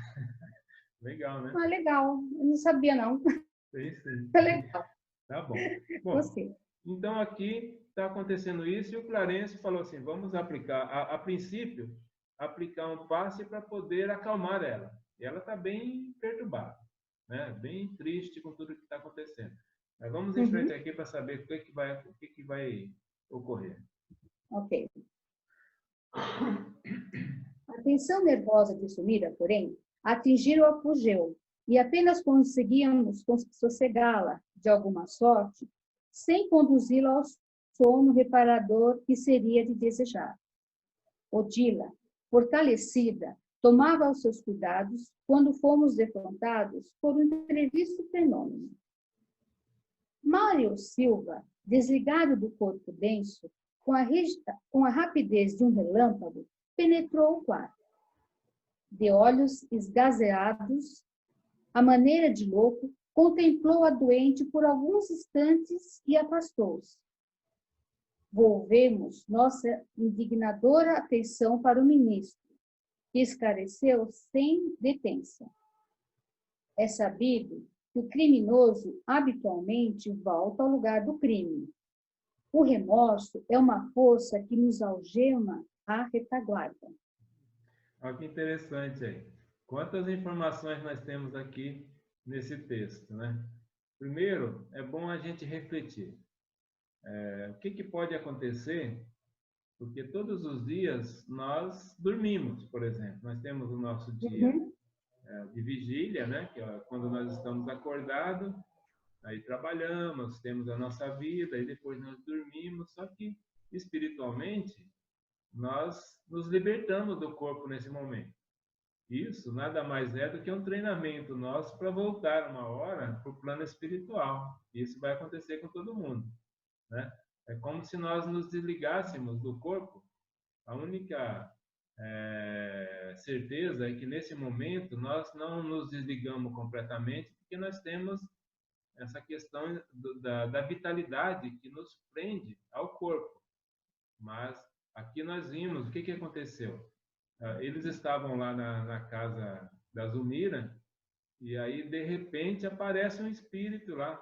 Speaker 2: Legal, né?
Speaker 1: Ah, legal. Eu não sabia, não.
Speaker 2: Sim.
Speaker 1: É legal.
Speaker 2: Tá bom. Bom,
Speaker 1: Gostei.
Speaker 2: então aqui está acontecendo isso e o Clarence falou assim, vamos aplicar, a princípio, aplicar um passe para poder acalmar ela. E ela está bem perturbada, né? Bem triste com tudo que está acontecendo. Mas vamos em frente aqui para saber o que vai ocorrer.
Speaker 1: Ok. A tensão nervosa de Sumira, porém, atingiu o apogeu e apenas conseguíamos sossegá-la de alguma sorte, sem conduzi-la ao sono reparador que seria de desejar. Odila, fortalecida, tomava os seus cuidados quando fomos defrontados por um imprevisto fenômeno. Mário Silva, desligado do corpo denso, com a rapidez de um relâmpago, penetrou o quarto. De olhos esgazeados, à maneira de louco, contemplou a doente por alguns instantes e afastou-se. Volvemos nossa indignadora atenção para o ministro, que esclareceu sem detença. É sabido que o criminoso habitualmente volta ao lugar do crime. O remorso é uma força que nos algema à retaguarda.
Speaker 2: Olha que interessante aí. Quantas informações nós temos aqui nesse texto, né? Primeiro, é bom a gente refletir. O que pode acontecer? Porque todos os dias nós dormimos, por exemplo. Nós temos o nosso dia de vigília, né? Que é quando nós estamos acordados, aí trabalhamos, temos a nossa vida, e depois nós dormimos. Só que, espiritualmente, nós nos libertamos do corpo nesse momento. Isso nada mais é do que um treinamento nosso para voltar uma hora para o plano espiritual. Isso vai acontecer com todo mundo, né? É como se nós nos desligássemos do corpo. A única certeza é que nesse momento nós não nos desligamos completamente, porque nós temos essa questão da vitalidade que nos prende ao corpo. Mas aqui nós vimos o que aconteceu. Eles estavam lá na casa da Zumira, e aí de repente aparece um espírito lá,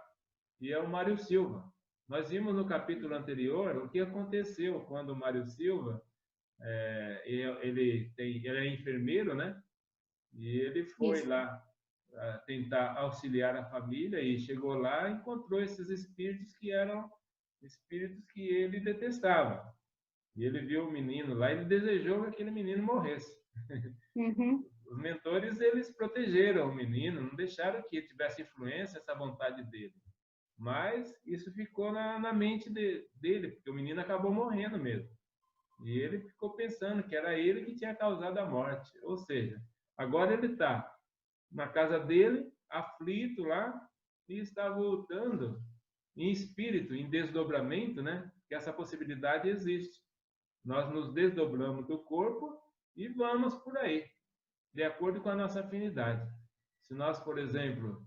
Speaker 2: e é o Mário Silva. Nós vimos no capítulo anterior o que aconteceu quando o Mário Silva, ele é enfermeiro, né? E ele foi
Speaker 1: Isso.
Speaker 2: lá tentar auxiliar a família e chegou lá e encontrou esses espíritos que eram espíritos que ele detestava. E ele viu o menino lá e ele desejou que aquele menino morresse.
Speaker 1: Uhum.
Speaker 2: Os mentores, eles protegeram o menino, não deixaram que ele tivesse influência, essa vontade dele. Mas isso ficou na mente dele, porque o menino acabou morrendo mesmo. E ele ficou pensando que era ele que tinha causado a morte. Ou seja, agora ele está na casa dele, aflito lá, e está voltando em espírito, em desdobramento, né? Que essa possibilidade existe. Nós nos desdobramos do corpo e vamos por aí, de acordo com a nossa afinidade. Se nós, por exemplo,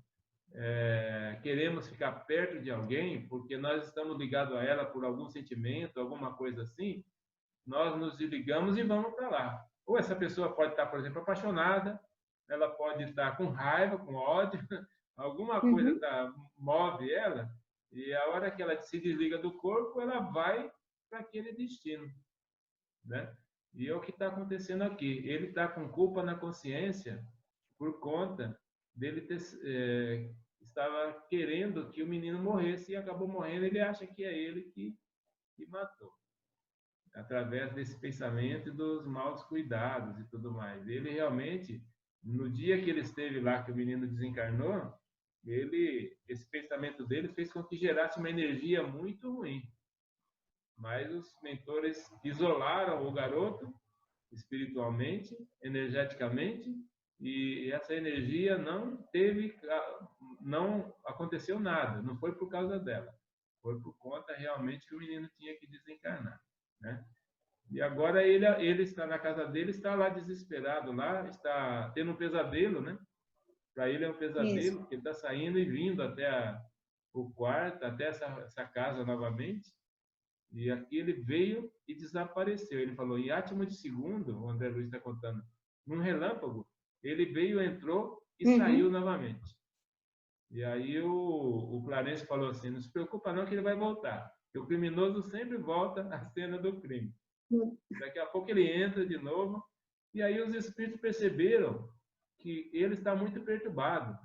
Speaker 2: queremos ficar perto de alguém, porque nós estamos ligados a ela por algum sentimento, alguma coisa assim, nós nos desligamos e vamos para lá. Ou essa pessoa pode estar, por exemplo, apaixonada, ela pode estar com raiva, com ódio, alguma coisa
Speaker 1: Uhum.
Speaker 2: move ela, e a hora que ela se desliga do corpo, ela vai para aquele destino, né? E é o que está acontecendo aqui. Ele está com culpa na consciência por conta dele estava querendo que o menino morresse e acabou morrendo. Ele acha que é ele que matou, através desse pensamento e dos maus cuidados e tudo mais. Ele realmente, no dia que ele esteve lá, que o menino desencarnou, esse pensamento dele fez com que gerasse uma energia muito ruim. Mas os mentores isolaram o garoto espiritualmente, energeticamente, e essa energia não aconteceu nada, não foi por causa dela, foi por conta realmente que o menino tinha que desencarnar, né? E agora ele está na casa dele, está lá desesperado, lá está tendo um pesadelo, né? Para ele é um
Speaker 1: Isso.
Speaker 2: pesadelo, porque ele está saindo e vindo até o quarto, até essa casa novamente. E aqui ele veio e desapareceu. Ele falou, em átimo de segundo, o André Luiz está contando, num relâmpago, ele veio, entrou e saiu
Speaker 1: Uhum.
Speaker 2: novamente. E aí o Clarence falou assim, não se preocupa não que ele vai voltar. Porque o criminoso sempre volta à cena do crime. Daqui a pouco ele entra de novo. E aí os espíritos perceberam que ele está muito perturbado.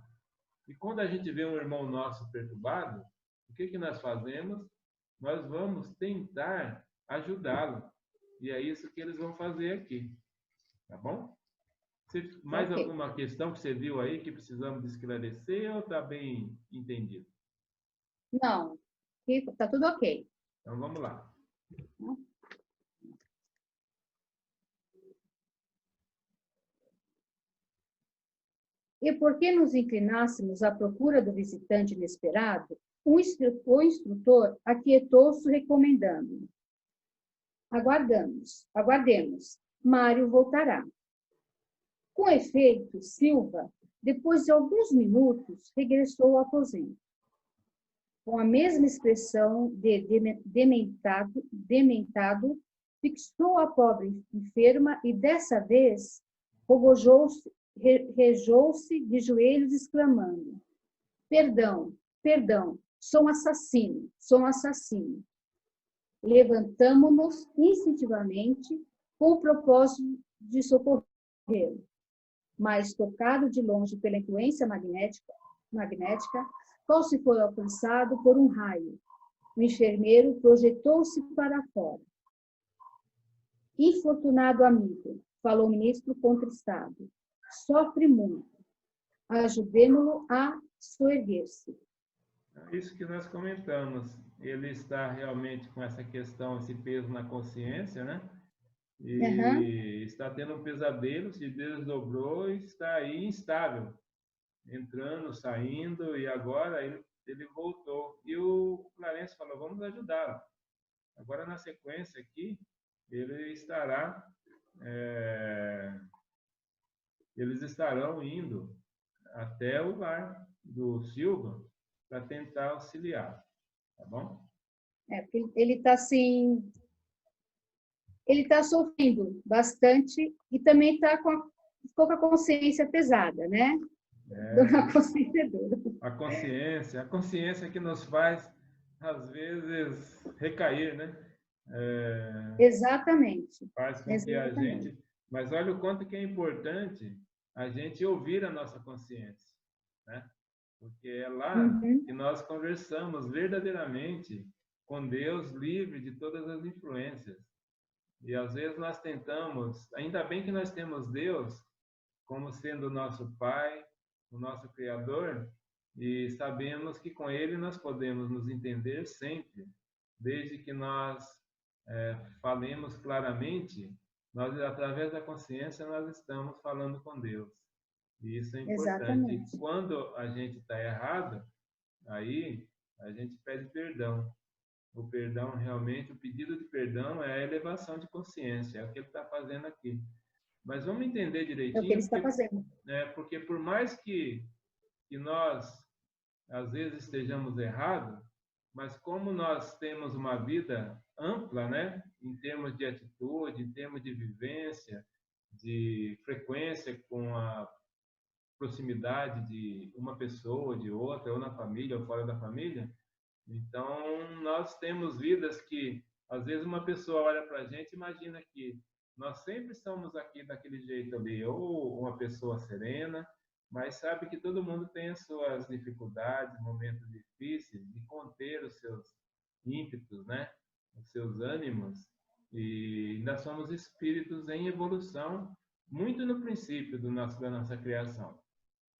Speaker 2: E quando a gente vê um irmão nosso perturbado, o que nós fazemos? Nós vamos tentar ajudá-lo. E é isso que eles vão fazer aqui. Tá bom? Mais
Speaker 1: Ok.
Speaker 2: alguma questão que você viu aí que precisamos esclarecer ou está bem entendido?
Speaker 1: Não, está tudo ok.
Speaker 2: Então vamos lá.
Speaker 1: E por que nos inclinássemos à procura do visitante inesperado, o instrutor aquietou-se recomendando: aguardemos, Mário voltará. Com efeito, Silva, depois de alguns minutos, regressou ao aposento. Com a mesma expressão de dementado, fixou a pobre enferma e, dessa vez, rejou-se de joelhos, exclamando: Perdão, perdão, sou um assassino. Levantamo-nos instintivamente com o propósito de socorrê-lo, mas tocado de longe pela influência magnética, qual se foi alcançado por um raio. O enfermeiro projetou-se para fora. Infortunado amigo, falou o ministro contristado, sofre muito. Ajudemo-lo a soerguer-se.
Speaker 2: Isso que nós comentamos. Ele está realmente com essa questão, esse peso na consciência, né?
Speaker 1: Aham.
Speaker 2: e está tendo um pesadelo, se desdobrou e está aí instável, entrando, saindo, e agora ele voltou. E o Clarence falou, vamos ajudá-lo. Agora, na sequência aqui, ele estará, é, eles estarão indo até o lar do Silva para tentar auxiliar, tá bom?
Speaker 1: Porque ele está assim, ele está sofrendo bastante e também está ficou com a consciência pesada, né? A consciência dura.
Speaker 2: A consciência que nos faz, às vezes, recair, né?
Speaker 1: Exatamente.
Speaker 2: Faz com que a
Speaker 1: Exatamente.
Speaker 2: gente... Mas olha o quanto que é importante a gente ouvir a nossa consciência, né? Porque é lá
Speaker 1: Uhum.
Speaker 2: que nós conversamos verdadeiramente com Deus, livre de todas as influências. E às vezes nós tentamos, ainda bem que nós temos Deus como sendo o nosso Pai, o nosso Criador, e sabemos que com Ele nós podemos nos entender sempre, desde que nós falemos claramente, nós, através da consciência, nós estamos falando com Deus. E isso é importante. E
Speaker 1: Exatamente.
Speaker 2: quando a gente está errado, aí a gente pede perdão. O perdão, realmente, o pedido de perdão é a elevação de consciência, é o que ele está fazendo aqui. Mas vamos entender
Speaker 1: É o que ele
Speaker 2: direitinho,
Speaker 1: está fazendo.
Speaker 2: porque por mais que nós, às vezes, estejamos errados, mas como nós temos uma vida ampla, né, em termos de atitude, em termos de vivência, de frequência com a proximidade de uma pessoa, de outra, ou na família, ou fora da família, então nós temos vidas que, às vezes, uma pessoa olha para a gente e imagina que nós sempre estamos aqui daquele jeito ali, ou uma pessoa serena, mas sabe que todo mundo tem as suas dificuldades, momentos difíceis de conter os seus ímpetos, né? Os seus ânimos, e ainda somos espíritos em evolução, muito no princípio da nossa criação.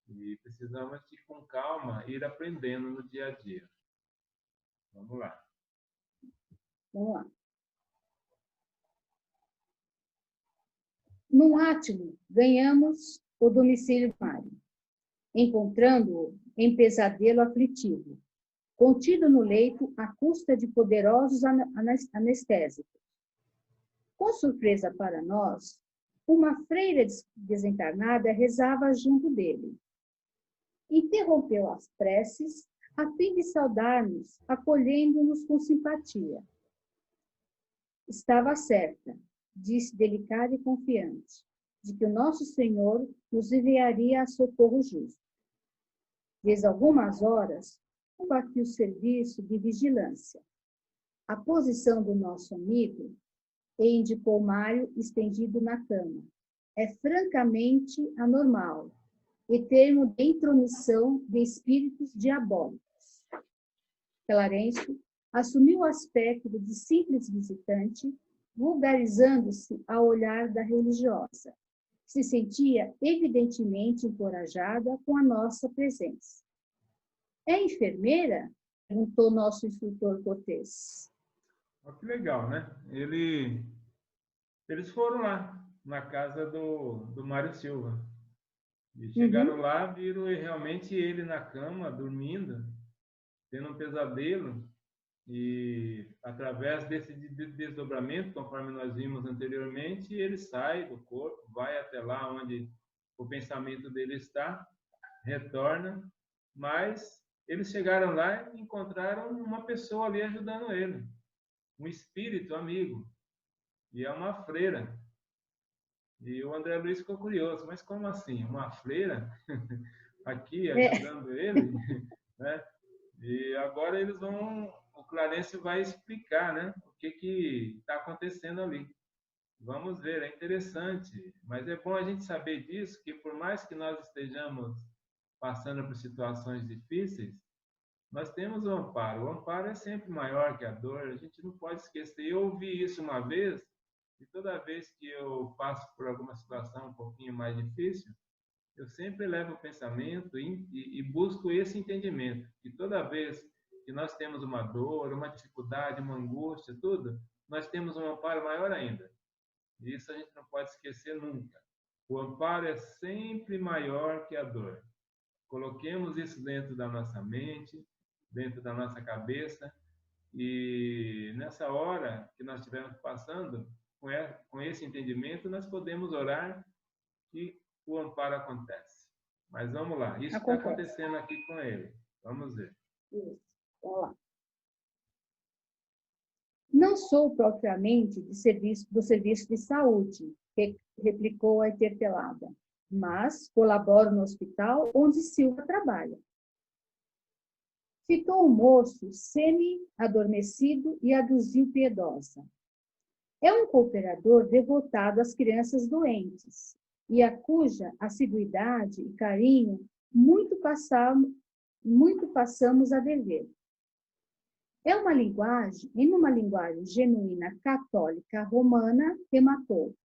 Speaker 2: E precisamos de, com calma, ir aprendendo no dia a dia. Vamos lá.
Speaker 1: Vamos lá. No átimo, ganhamos o domicílio do Mário, encontrando-o em pesadelo aflitivo, contido no leito à custa de poderosos anestésicos. Com surpresa para nós, uma freira desencarnada rezava junto dele. Interrompeu as preces a fim de saudar-nos, acolhendo-nos com simpatia. Estava certa, disse delicada e confiante, de que o nosso Senhor nos enviaria a socorro justo. Desde algumas horas, houve aqui o serviço de vigilância. A posição do nosso amigo, e indicou Mário estendido na cama, é francamente anormal e termo de intromissão de espíritos diabólicos. Clarence assumiu o aspecto de simples visitante, vulgarizando-se ao olhar da religiosa. Se sentia evidentemente encorajada com a nossa presença. É enfermeira? Perguntou nosso instrutor cortês.
Speaker 2: Oh, que legal, né? Eles foram lá, na casa do Mário Silva. E chegaram lá, viram realmente ele na cama, dormindo, tendo um pesadelo. E através desse desdobramento, conforme nós vimos anteriormente, ele sai do corpo, vai até lá onde o pensamento dele está, retorna, mas eles chegaram lá e encontraram uma pessoa ali ajudando ele, um espírito amigo, e é uma freira. E o André Luiz ficou curioso, mas como assim? Uma freira aqui ajudando ele? Né? E agora eles vão, o Clarence vai explicar, né, o que está acontecendo ali. Vamos ver, é interessante, mas é bom a gente saber disso, que por mais que nós estejamos passando por situações difíceis, nós temos o amparo. O amparo é sempre maior que a dor, a gente não pode esquecer. Eu ouvi isso uma vez, e toda vez que eu passo por alguma situação um pouquinho mais difícil, eu sempre levo o pensamento e busco esse entendimento, que toda vez que nós temos uma dor, uma dificuldade, uma angústia, tudo, nós temos um amparo maior ainda. Isso a gente não pode esquecer nunca. O amparo é sempre maior que a dor. Coloquemos isso dentro da nossa mente, dentro da nossa cabeça, e nessa hora que nós estivermos passando, com esse entendimento, nós podemos orar e o amparo acontece. Mas vamos lá, isso está acontecendo aqui com ele. Vamos ver.
Speaker 1: Isso. Vamos lá. Não sou propriamente do serviço de saúde, replicou a interpelada, mas colaboro no hospital onde Silva trabalha. Fitou o moço semi-adormecido e aduziu piedosa. É um cooperador devotado às crianças doentes, e a cuja assiduidade e carinho muito passamos a dever. Em uma linguagem genuína católica romana, rematou.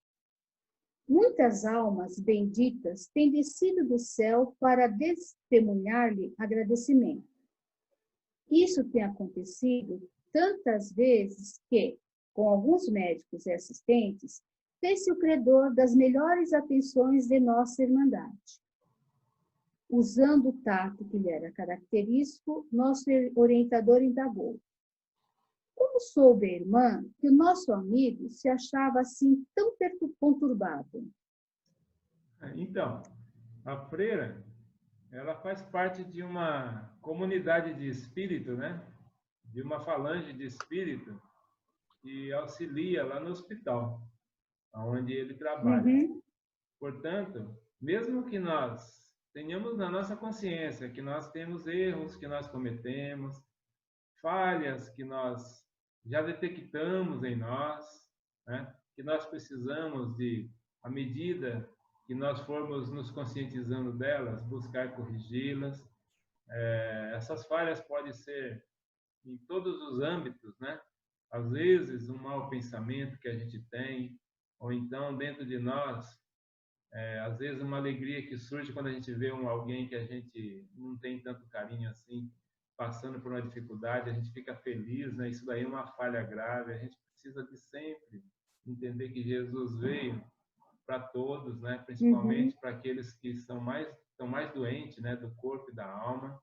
Speaker 1: Muitas almas benditas têm descido do céu para testemunhar-lhe agradecimento. Isso tem acontecido tantas vezes que, com alguns médicos e assistentes, fez-se o credor das melhores atenções de nossa Irmandade. Usando o tato que lhe era característico, nosso orientador indagou. Como soube a irmã que o nosso amigo se achava assim tão conturbado?
Speaker 2: Então, a freira, ela faz parte de uma comunidade de espírito, né? De uma falange de espírito que auxilia lá no hospital, onde ele trabalha.
Speaker 1: Uhum.
Speaker 2: Portanto, mesmo que nós tenhamos na nossa consciência que nós temos erros que nós cometemos, falhas que nós já detectamos em nós, né? Que nós precisamos de, à medida que nós formos nos conscientizando delas, buscar corrigi-las. Essas falhas podem ser em todos os âmbitos, né? Às vezes, um mau pensamento que a gente tem, ou então dentro de nós, às vezes uma alegria que surge quando a gente vê alguém que a gente não tem tanto carinho assim, passando por uma dificuldade, a gente fica feliz, né? Isso daí é uma falha grave. A gente precisa de sempre entender que Jesus veio para todos, né? Principalmente para aqueles que estão mais doentes, né? Do corpo e da alma.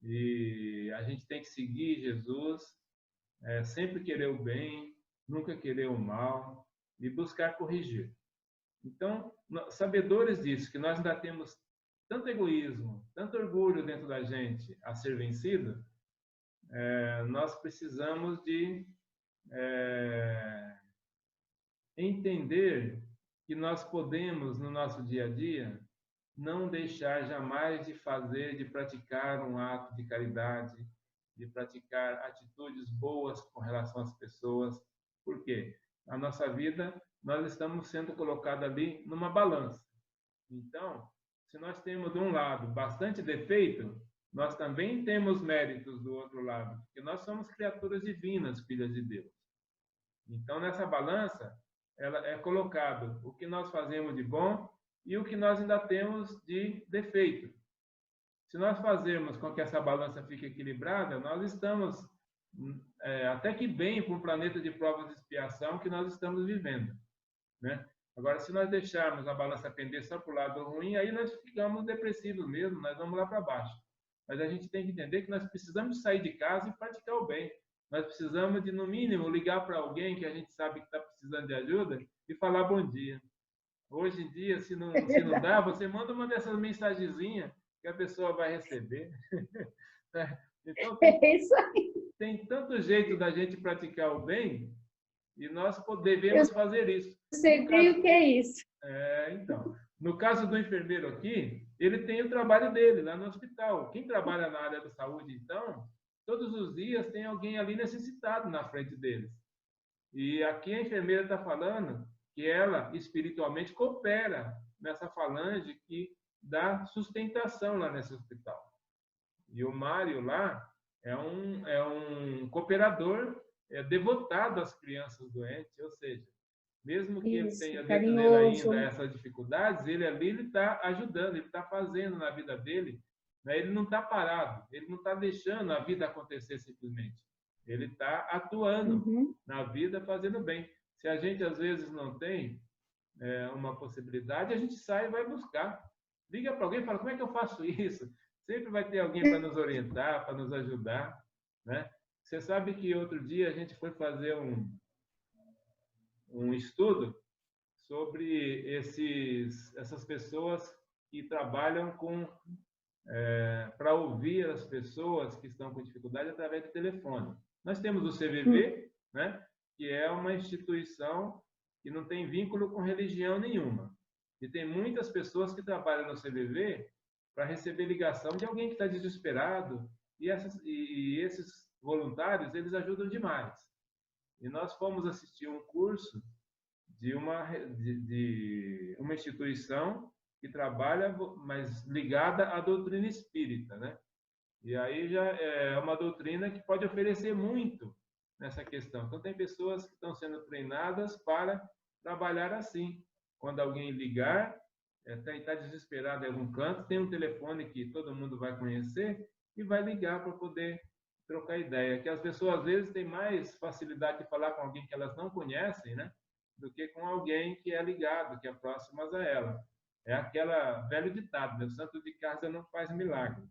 Speaker 2: E a gente tem que seguir Jesus, sempre querer o bem, nunca querer o mal e buscar corrigir. Então, sabedores disso, que nós ainda temos tanto egoísmo, tanto orgulho dentro da gente a ser vencido, nós precisamos de entender que nós podemos, no nosso dia a dia, não deixar jamais de fazer, de praticar um ato de caridade, de praticar atitudes boas com relação às pessoas. Por quê? Na nossa vida, nós estamos sendo colocados ali numa balança. Então, se nós temos de um lado bastante defeito, nós também temos méritos do outro lado, porque nós somos criaturas divinas, filhas de Deus. Então, nessa balança, ela é colocado o que nós fazemos de bom e o que nós ainda temos de defeito. Se nós fazermos com que essa balança fique equilibrada, nós estamos até que bem para um planeta de provas de expiação que nós estamos vivendo, né? Agora, se nós deixarmos a balança pender só para o lado ruim, aí nós ficamos depressivos mesmo, nós vamos lá para baixo. Mas a gente tem que entender que nós precisamos sair de casa e praticar o bem. Nós precisamos de, no mínimo, ligar para alguém que a gente sabe que está precisando de ajuda e falar bom dia. Hoje em dia, se não dá, você manda uma dessas mensagenzinhas que a pessoa vai receber. Então, tem tanto jeito da gente praticar o bem e nós devemos fazer isso.
Speaker 1: Sei o que é isso.
Speaker 2: Então, no caso do enfermeiro aqui, ele tem o trabalho dele lá no hospital. Quem trabalha na área da saúde, então, todos os dias tem alguém ali necessitado na frente deles. E aqui a enfermeira está falando que ela espiritualmente coopera nessa falange que dá sustentação lá nesse hospital. E o Mário lá é um cooperador devotado às crianças doentes, ou seja, mesmo que ele tenha dentro dele ainda essas dificuldades, ele ali está ajudando, ele está fazendo na vida dele, né? Ele não está parado, ele não está deixando a vida acontecer simplesmente. Ele está atuando na vida, fazendo bem. Se a gente, às vezes, não tem uma possibilidade, a gente sai e vai buscar. Liga para alguém e fala, como é que eu faço isso? Sempre vai ter alguém para nos orientar, para nos ajudar, né? Você sabe que outro dia a gente foi fazer um estudo sobre essas pessoas que trabalham para ouvir as pessoas que estão com dificuldade através do telefone. Nós temos o CVV, né, que é uma instituição que não tem vínculo com religião nenhuma. E tem muitas pessoas que trabalham no CVV para receber ligação de alguém que está desesperado, e esses voluntários, eles ajudam demais. E nós fomos assistir um curso de uma instituição que trabalha, mas ligada à doutrina espírita, né? E aí já é uma doutrina que pode oferecer muito nessa questão. Então, tem pessoas que estão sendo treinadas para trabalhar assim. Quando alguém ligar, está desesperado em algum canto, tem um telefone que todo mundo vai conhecer e vai ligar para poder trocar ideia. Que as pessoas, às vezes, têm mais facilidade de falar com alguém que elas não conhecem, né? Do que com alguém que é ligado, que é próximo a ela. É aquela velho ditado, né? O santo de casa não faz milagre.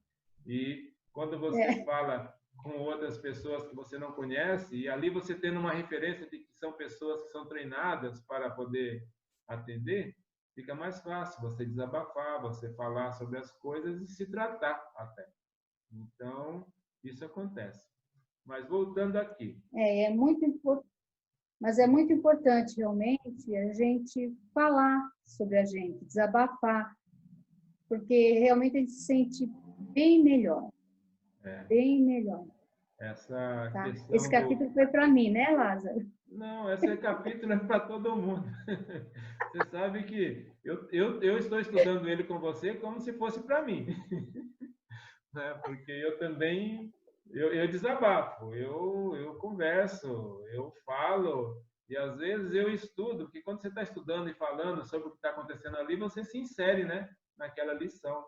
Speaker 2: E quando você fala com outras pessoas que você não conhece, e ali você tendo uma referência de que são pessoas que são treinadas para poder atender, fica mais fácil você desabafar, você falar sobre as coisas e se tratar até. Então, isso acontece. Mas voltando aqui.
Speaker 1: É muito importante. Mas é muito importante, realmente, a gente falar sobre a gente, desabafar, porque realmente a gente se sente bem melhor. Bem melhor.
Speaker 2: Essa
Speaker 1: tá?
Speaker 2: questão
Speaker 1: Esse capítulo foi para mim, né, Lázaro?
Speaker 2: Não, esse capítulo é para todo mundo. Você sabe que eu estou estudando ele com você como se fosse para mim. Né? Porque eu também eu desabafo, eu converso, eu falo, e às vezes eu estudo, porque quando você está estudando e falando sobre o que está acontecendo ali, você se insere, né, naquela lição.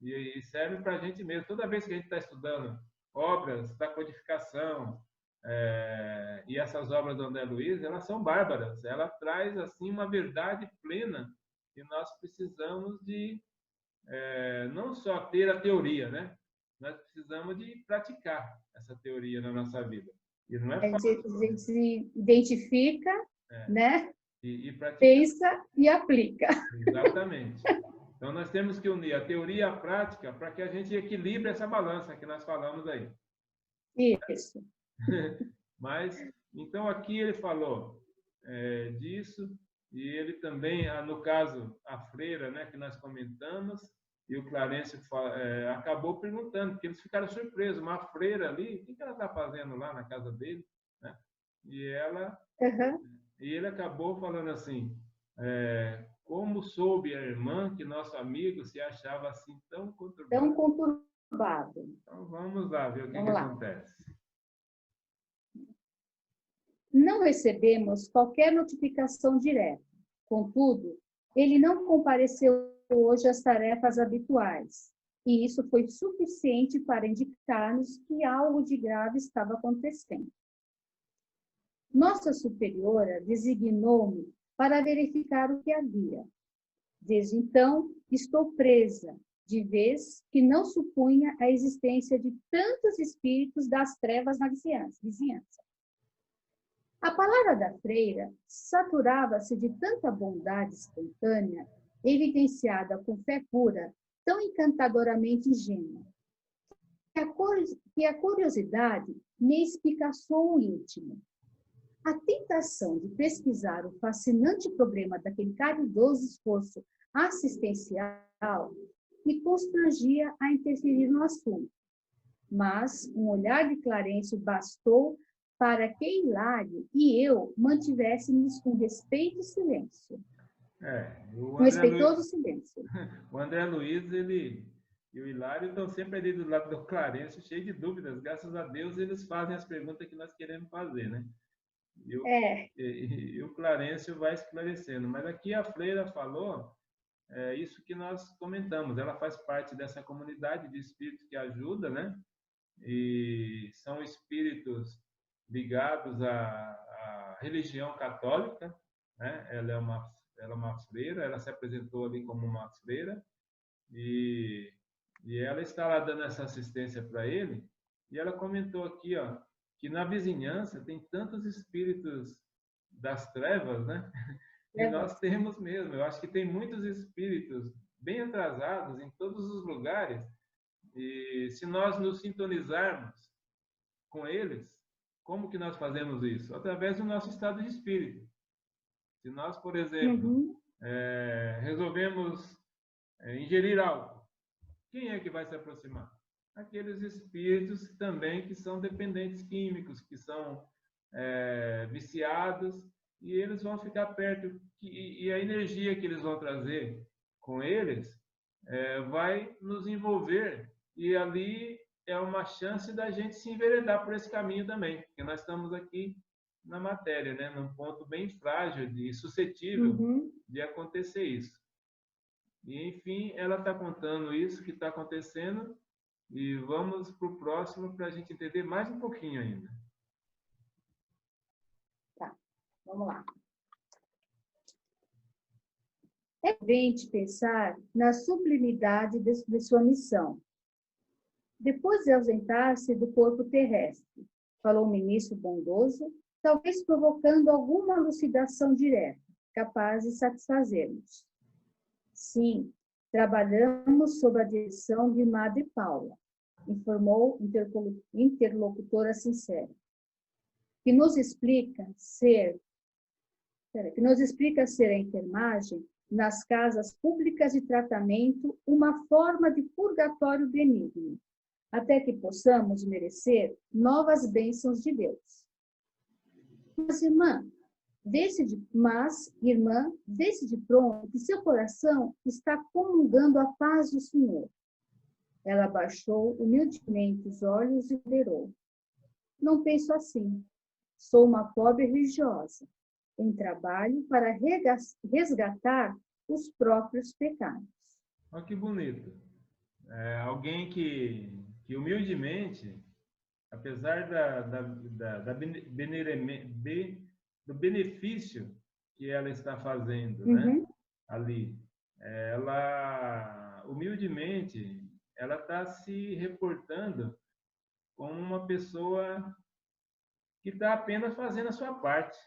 Speaker 2: E serve para a gente mesmo. Toda vez que a gente está estudando obras da codificação, e essas obras do André Luiz, elas são bárbaras. Ela traz assim uma verdade plena que nós precisamos de não só ter a teoria, né? Nós precisamos de praticar essa teoria na nossa vida. E não é fácil.
Speaker 1: A gente se identifica, né?
Speaker 2: E
Speaker 1: Pensa e aplica.
Speaker 2: Exatamente. Então, nós temos que unir a teoria e a prática para que a gente equilibre essa balança que nós falamos aí.
Speaker 1: Isso.
Speaker 2: Mas, então, aqui ele falou disso, e ele também, no caso, a freira, né, que nós comentamos, e o Clarencio acabou perguntando, porque eles ficaram surpresos, uma freira ali, o que ela está fazendo lá na casa dele? Né? E ele acabou falando assim, como soube a irmã que nosso amigo se achava assim tão conturbado?
Speaker 1: Tão conturbado.
Speaker 2: Então, vamos lá ver o que acontece.
Speaker 1: Não recebemos qualquer notificação direta. Contudo, ele não compareceu hoje às tarefas habituais, e isso foi suficiente para indicar-nos que algo de grave estava acontecendo. Nossa superiora designou-me para verificar o que havia. Desde então, estou presa, de vez que não supunha a existência de tantos espíritos das trevas na vizinhança. A palavra da freira saturava-se de tanta bondade espontânea, evidenciada com fé pura, tão encantadoramente ingênua, que a curiosidade me espicaçou o íntimo. A tentação de pesquisar o fascinante problema daquele caridoso esforço assistencial me constrangia a interferir no assunto. Mas um olhar de Clarencio bastou para que Hilário e eu mantivéssemos um respeito e silêncio. Um respeitoso silêncio.
Speaker 2: O André Luiz, ele e o Hilário estão sempre ali do lado do Clarencio, cheio de dúvidas. Graças a Deus, eles fazem as perguntas que nós queremos fazer, né? E o Clarencio vai esclarecendo. Mas aqui a freira falou isso que nós comentamos. Ela faz parte dessa comunidade de espíritos que ajuda, né? E são espíritos ligados à religião católica, né? Ela é uma freira, ela se apresentou ali como uma freira, e, e ela está lá dando essa assistência para ele, e ela comentou aqui, ó, que na vizinhança tem tantos espíritos das trevas, né? E nós temos mesmo. Eu acho que tem muitos espíritos bem atrasados em todos os lugares. E se nós nos sintonizarmos com eles, como que nós fazemos isso? Através do nosso estado de espírito. Se nós, por exemplo, resolvemos ingerir álcool, quem é que vai se aproximar? Aqueles espíritos também que são dependentes químicos, que são viciados, e eles vão ficar perto, e a energia que eles vão trazer com eles vai nos envolver, e ali é uma chance da gente se enveredar por esse caminho também, porque nós estamos aqui na matéria, né, num ponto bem frágil e suscetível de acontecer isso. E, enfim, ela está contando isso que está acontecendo, e vamos para o próximo para a gente entender mais um pouquinho ainda.
Speaker 1: Tá, vamos lá. É evidente pensar na sublimidade de sua missão. Depois de ausentar-se do corpo terrestre, falou o ministro bondoso, talvez provocando alguma elucidação direta, capaz de satisfazer-nos. Sim, trabalhamos sob a direção de Madre Paula, informou interlocutora sincera, que nos explica ser a enfermagem nas casas públicas de tratamento uma forma de purgatório benigno, até que possamos merecer novas bênçãos de Deus. Mas, irmã, vê-se de pronto que seu coração está comungando a paz do Senhor. Ela abaixou humildemente os olhos e orou. Não penso assim. Sou uma pobre religiosa, em trabalho para resgatar os próprios pecados.
Speaker 2: Olha que bonito. Alguém que humildemente, apesar do benefício que ela está fazendo, né, ali, ela humildemente ela está se reportando como uma pessoa que está apenas fazendo a sua parte.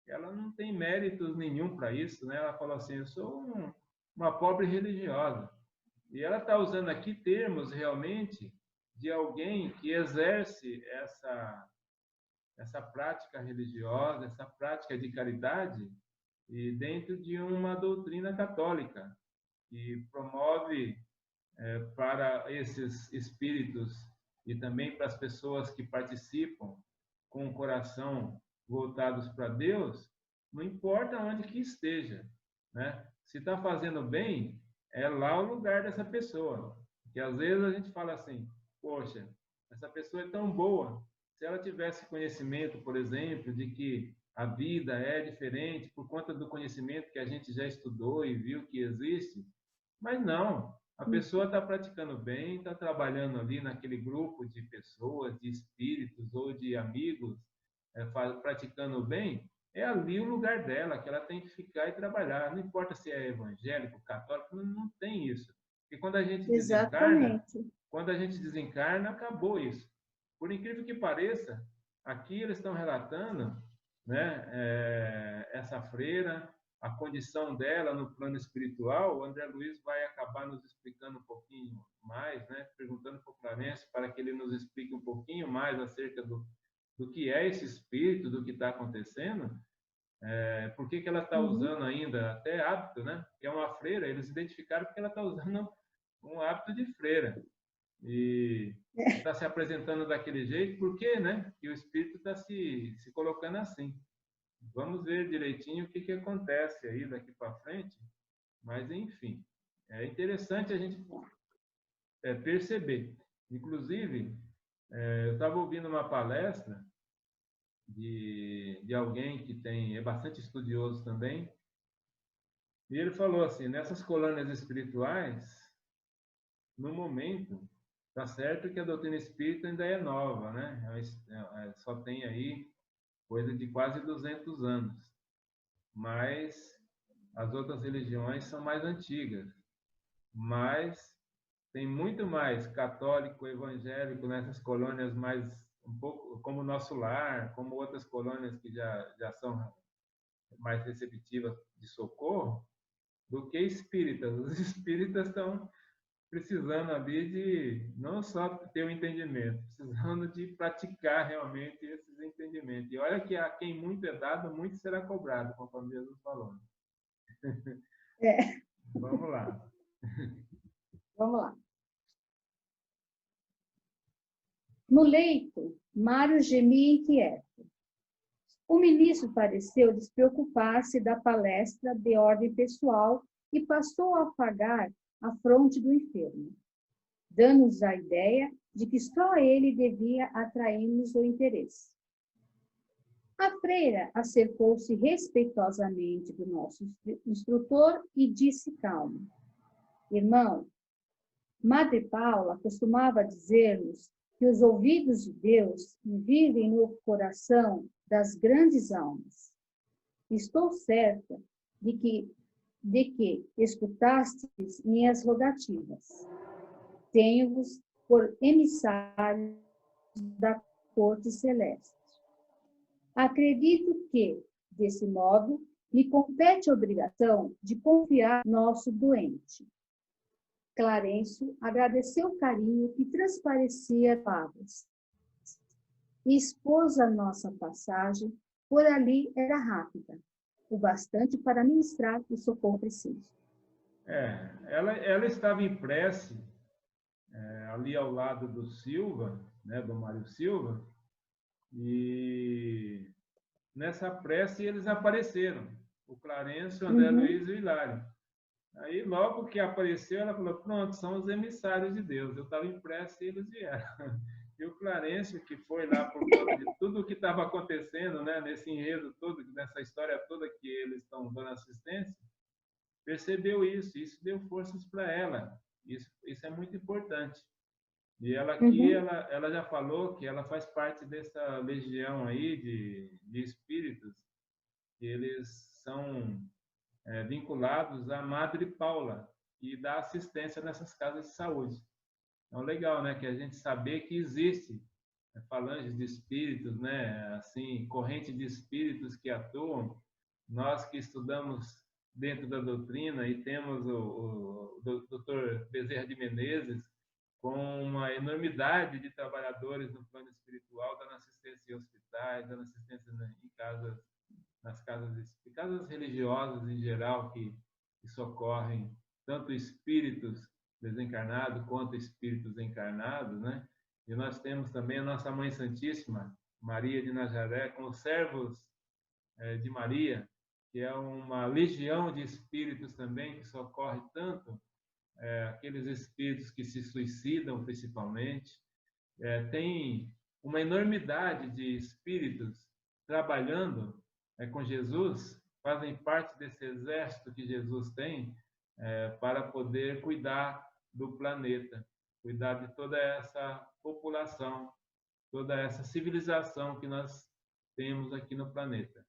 Speaker 2: Ela não tem méritos nenhum para isso, né? Ela falou assim: eu sou uma pobre religiosa. E ela está usando aqui termos realmente de alguém que exerce essa prática religiosa, essa prática de caridade, e dentro de uma doutrina católica, que promove para esses espíritos e também para as pessoas que participam com o coração voltados para Deus, não importa onde que esteja, né? Se está fazendo bem, é lá o lugar dessa pessoa. Porque às vezes a gente fala assim: poxa, essa pessoa é tão boa. Se ela tivesse conhecimento, por exemplo, de que a vida é diferente por conta do conhecimento que a gente já estudou e viu que existe, mas não. A pessoa está praticando bem, está trabalhando ali naquele grupo de pessoas, de espíritos ou de amigos, praticando bem, é ali o lugar dela, que ela tem que ficar e trabalhar. Não importa se é evangélico, católico, não tem isso. Porque quando a gente desencarna, acabou isso. Por incrível que pareça, aqui eles estão relatando, né, essa freira, a condição dela no plano espiritual. O André Luiz vai acabar nos explicando um pouquinho mais, né, perguntando para o Clarence para que ele nos explique um pouquinho mais acerca do que é esse espírito, do que está acontecendo, por que ela está usando ainda até hábito, né? Que é uma freira, eles identificaram porque ela está usando um hábito de freira. E está se apresentando daquele jeito, por quê, né? E o espírito está se colocando assim. Vamos ver direitinho o que acontece aí daqui para frente, mas enfim, é interessante a gente perceber. Inclusive, eu estava ouvindo uma palestra de alguém que é bastante estudioso também, e ele falou assim: nessas colônias espirituais, no momento, Tá certo que a doutrina espírita ainda é nova, né? Só tem aí coisa de quase 200 anos. Mas as outras religiões são mais antigas. Mas tem muito mais católico, evangélico nessas colônias mais, um pouco como o Nosso Lar, como outras colônias que já são mais receptivas de socorro, do que espíritas. Os espíritas estão precisando ali de não só ter o entendimento, precisando de praticar realmente esses entendimentos. E olha que a quem muito é dado, muito será cobrado, conforme Jesus falou.
Speaker 1: É.
Speaker 2: Vamos lá.
Speaker 1: Vamos lá. No leito, Mário gemia inquieto. O ministro pareceu despreocupar-se da palestra de ordem pessoal e passou a afagar a fronte do enfermo, dando-nos a ideia de que só ele devia atrair-nos o interesse. A freira acercou-se respeitosamente do nosso instrutor e disse calmo: Irmão, Madre Paula costumava dizer-nos que os ouvidos de Deus vivem no coração das grandes almas. Estou certa de que escutastes minhas rogativas. Tenho-vos por emissários da corte celeste. Acredito que, desse modo, me compete a obrigação de confiar nosso doente. Clarencio agradeceu o carinho que transparecia as palavras e expôs a nossa passagem por ali era rápida, o bastante para ministrar o socorro preciso.
Speaker 2: Ela estava em prece ali ao lado do Silva, né, do Mário Silva, e nessa prece eles apareceram, o Clarencio, o André Luiz e o Hilário. Aí, logo que apareceu, ela falou, pronto, são os emissários de Deus. Eu estava em prece e eles vieram. E o Clarencio, que foi lá por conta de tudo o que estava acontecendo, né, nesse enredo todo, nessa história toda que eles estão dando assistência, percebeu isso, isso deu forças para ela. Isso é muito importante. E ela aqui, ela já falou que ela faz parte dessa legião aí de espíritos, que eles são vinculados à Madre Paula e dá assistência nessas casas de saúde. Então, legal, né, que a gente saber que existe falanges de espíritos, né, assim, corrente de espíritos que atuam. Nós que estudamos dentro da doutrina e temos o Dr. Bezerra de Menezes com uma enormidade de trabalhadores no plano espiritual, dando assistência em hospitais, dando assistência em casas, nas casas religiosas em geral, que socorrem tanto espíritos desencarnados quanto espíritos encarnados, né? E nós temos também a nossa Mãe Santíssima, Maria de Nazaré, com os servos de Maria, que é uma legião de espíritos também que socorre tanto aqueles espíritos que se suicidam, principalmente. Tem uma enormidade de espíritos trabalhando com Jesus, fazem parte desse exército que Jesus tem para poder cuidar do planeta, cuidar de toda essa população, toda essa civilização que nós temos aqui no planeta.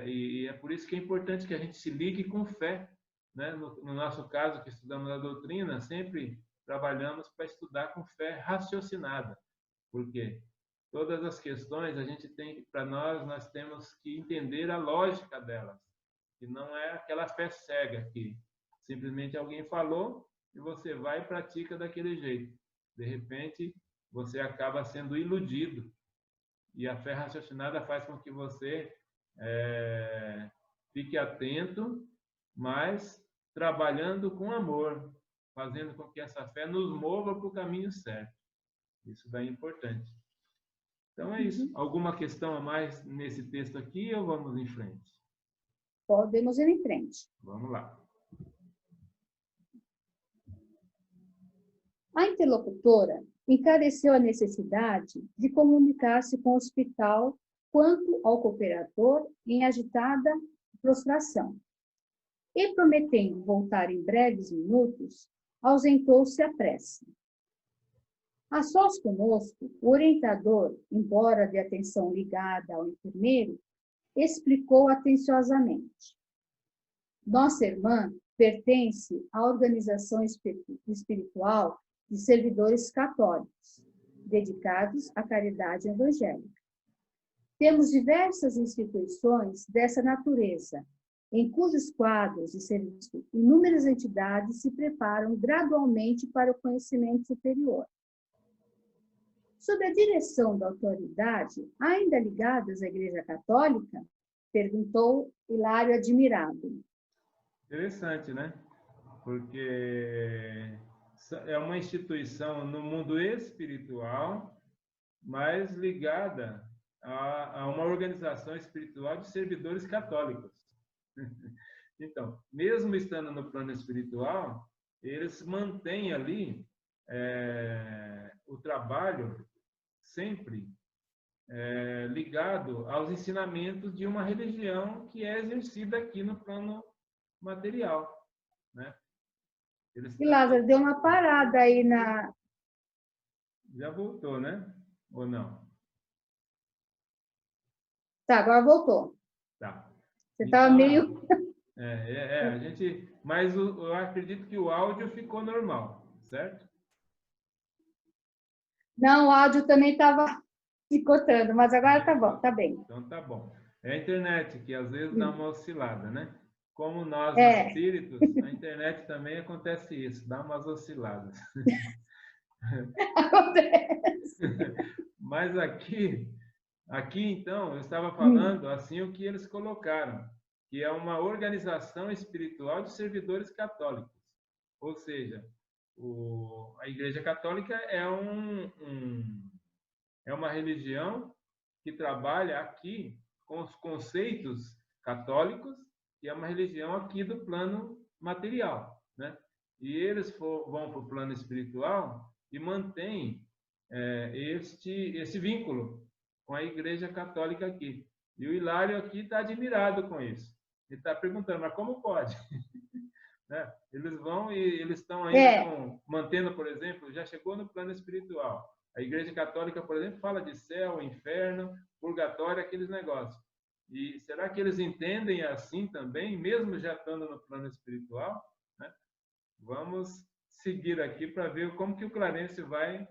Speaker 2: E é por isso que é importante que a gente se ligue com fé, né? No nosso caso, que estudamos a doutrina, sempre trabalhamos para estudar com fé raciocinada, porque todas as questões a gente tem, para nós temos que entender a lógica delas, que não é aquela fé cega que simplesmente alguém falou e você vai e pratica daquele jeito. De repente, você acaba sendo iludido. E a fé raciocinada faz com que você fique atento, mas trabalhando com amor, fazendo com que essa fé nos mova para o caminho certo. Isso daí é importante. Então é isso. Alguma questão a mais nesse texto aqui ou vamos em frente?
Speaker 1: Podemos ir em frente.
Speaker 2: Vamos lá.
Speaker 1: A interlocutora encareceu a necessidade de comunicar-se com o hospital quanto ao cooperador em agitada prostração. E, prometendo voltar em breves minutos, ausentou-se à pressa. A sós conosco, o orientador, embora de atenção ligada ao enfermeiro, explicou atenciosamente. Nossa irmã pertence à organização espiritual de servidores católicos, dedicados à caridade evangélica. Temos diversas instituições dessa natureza, em cujos quadros de serviço inúmeras entidades se preparam gradualmente para o conhecimento superior. Sob a direção da autoridade, ainda ligadas à Igreja Católica? Perguntou Hilário admirado.
Speaker 2: Interessante, né? Porque é uma instituição no mundo espiritual, mas ligada a uma organização espiritual de servidores católicos. Então, mesmo estando no plano espiritual, eles mantêm ali o trabalho sempre ligado aos ensinamentos de uma religião que é exercida aqui no plano material, né?
Speaker 1: E Lázaro, deu uma parada aí na...
Speaker 2: Já voltou, né? Ou não?
Speaker 1: Tá, agora voltou.
Speaker 2: Tá.
Speaker 1: Você estava
Speaker 2: Então,
Speaker 1: meio...
Speaker 2: a gente... Mas eu acredito que o áudio ficou normal, certo?
Speaker 1: Não, o áudio também estava se cortando, mas agora tá bom, tá bem.
Speaker 2: Então tá bom. É a internet que às vezes dá uma oscilada, né? Como nós, espíritos, a internet também acontece isso, dá umas osciladas.
Speaker 1: Acontece.
Speaker 2: Mas aqui então, eu estava falando assim o que eles colocaram, que é uma organização espiritual de servidores católicos. Ou seja, a Igreja Católica é uma religião que trabalha aqui com os conceitos católicos, e é uma religião aqui do plano material, né? E eles vão para o plano espiritual e mantêm esse vínculo com a Igreja Católica aqui. E o Hilário aqui está admirado com isso. Ele está perguntando, mas como pode? Né? Eles vão e eles estão ainda mantendo, por exemplo, já chegou no plano espiritual. A Igreja Católica, por exemplo, fala de céu, inferno, purgatório, aqueles negócios. E será que eles entendem assim também, mesmo já estando no plano espiritual? Né? Vamos seguir aqui para ver como que o Clarence vai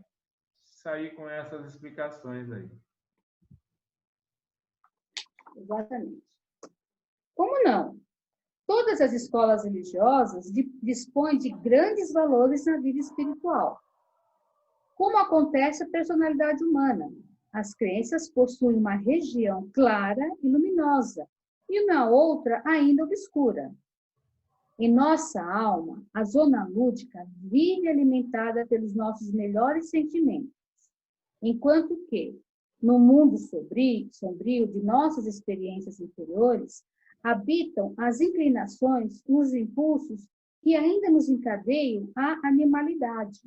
Speaker 2: sair com essas explicações aí.
Speaker 1: Exatamente. Como não? Todas as escolas religiosas dispõem de grandes valores na vida espiritual. Como acontece a personalidade humana? As crenças possuem uma região clara e luminosa, e uma outra ainda obscura. Em nossa alma, a zona lúdica vive alimentada pelos nossos melhores sentimentos, enquanto que, no mundo sombrio de nossas experiências inferiores, habitam as inclinações e os impulsos que ainda nos encadeiam à animalidade.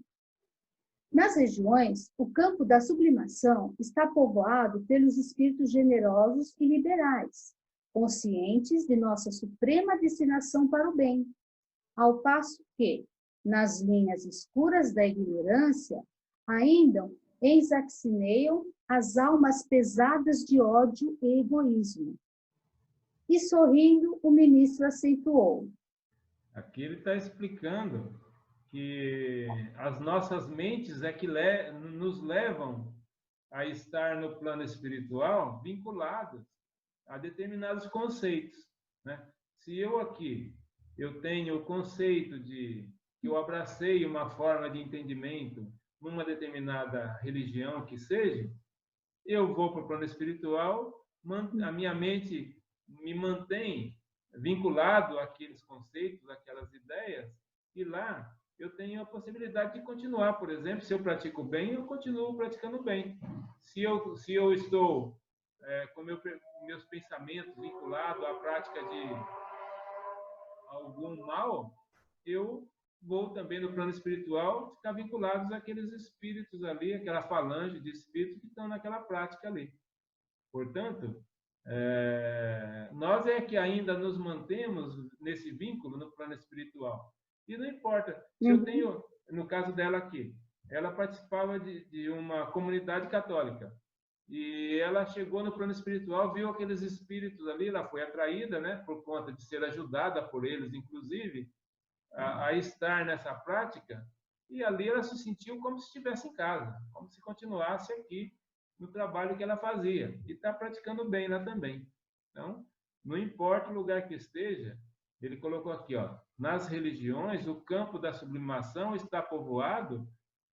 Speaker 1: Nas regiões, o campo da sublimação está povoado pelos espíritos generosos e liberais, conscientes de nossa suprema destinação para o bem, ao passo que, nas linhas escuras da ignorância, ainda exacineiam as almas pesadas de ódio e egoísmo. E sorrindo, o ministro acentuou.
Speaker 2: Aqui ele está explicando que as nossas mentes é que nos levam a estar no plano espiritual vinculados a determinados conceitos, né? Se eu tenho o conceito de que eu abracei uma forma de entendimento numa determinada religião que seja, eu vou para o plano espiritual, a minha mente me mantém vinculado àqueles conceitos, àquelas ideias, e lá eu tenho a possibilidade de continuar. Por exemplo, se eu pratico bem, eu continuo praticando bem. Se eu estou com meus pensamentos vinculados à prática de algum mal, eu vou também no plano espiritual ficar vinculados àqueles espíritos ali, aquela falange de espíritos que estão naquela prática ali. Portanto, nós é que ainda nos mantemos nesse vínculo no plano espiritual. E não importa, se eu tenho, no caso dela aqui, ela participava de uma comunidade católica. E ela chegou no plano espiritual, viu aqueles espíritos ali, ela foi atraída, né, por conta de ser ajudada por eles, inclusive, a estar nessa prática, e ali ela se sentiu como se estivesse em casa, como se continuasse aqui no trabalho que ela fazia, e está praticando bem lá também. Então, não importa o lugar que esteja, ele colocou aqui, ó, nas religiões, o campo da sublimação está povoado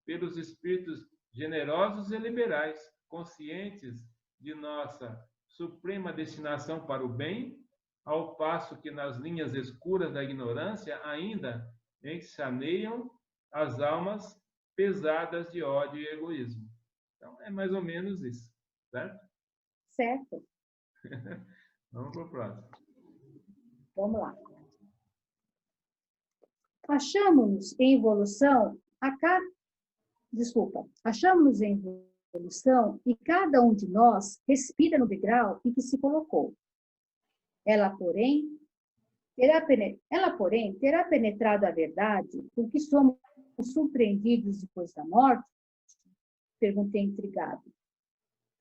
Speaker 2: pelos espíritos generosos e liberais, conscientes de nossa suprema destinação para o bem, ao passo que nas linhas escuras da ignorância ainda enxaneiam as almas pesadas de ódio e egoísmo. Então, é mais ou menos isso, certo?
Speaker 1: Certo.
Speaker 2: Vamos para o próximo.
Speaker 1: Vamos lá. Achamos-nos em evolução achamos-nos em evolução e cada um de nós respira no degrau em que se colocou. Ela, porém, terá penetrado a verdade com que somos surpreendidos depois da morte? Perguntei intrigado.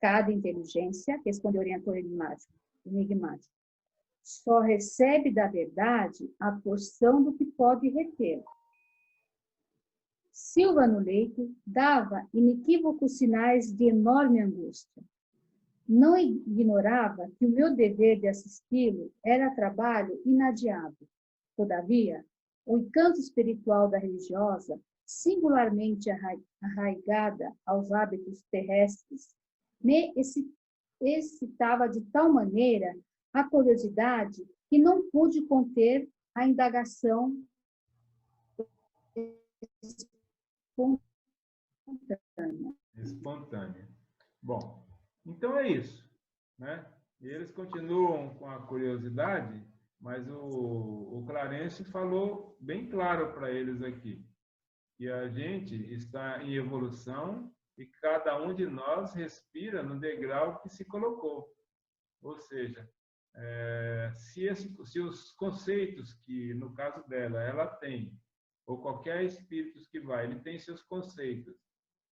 Speaker 1: Cada inteligência, respondeu o orientador enigmático, só recebe da verdade a porção do que pode reter. Silva, no leito, dava inequívocos sinais de enorme angústia. Não ignorava que o meu dever de assisti-lo era trabalho inadiável. Todavia, o encanto espiritual da religiosa, singularmente arraigada aos hábitos terrestres, me excitava de tal maneira a curiosidade que não pude conter a indagação
Speaker 2: Espontânea. Bom, então é isso, né? Eles continuam com a curiosidade, mas o Clarence falou bem claro para eles aqui, que a gente está em evolução e cada um de nós respira no degrau que se colocou. Ou seja, se os conceitos que, no caso dela, ela tem, ou qualquer espírito que vai, ele tem seus conceitos,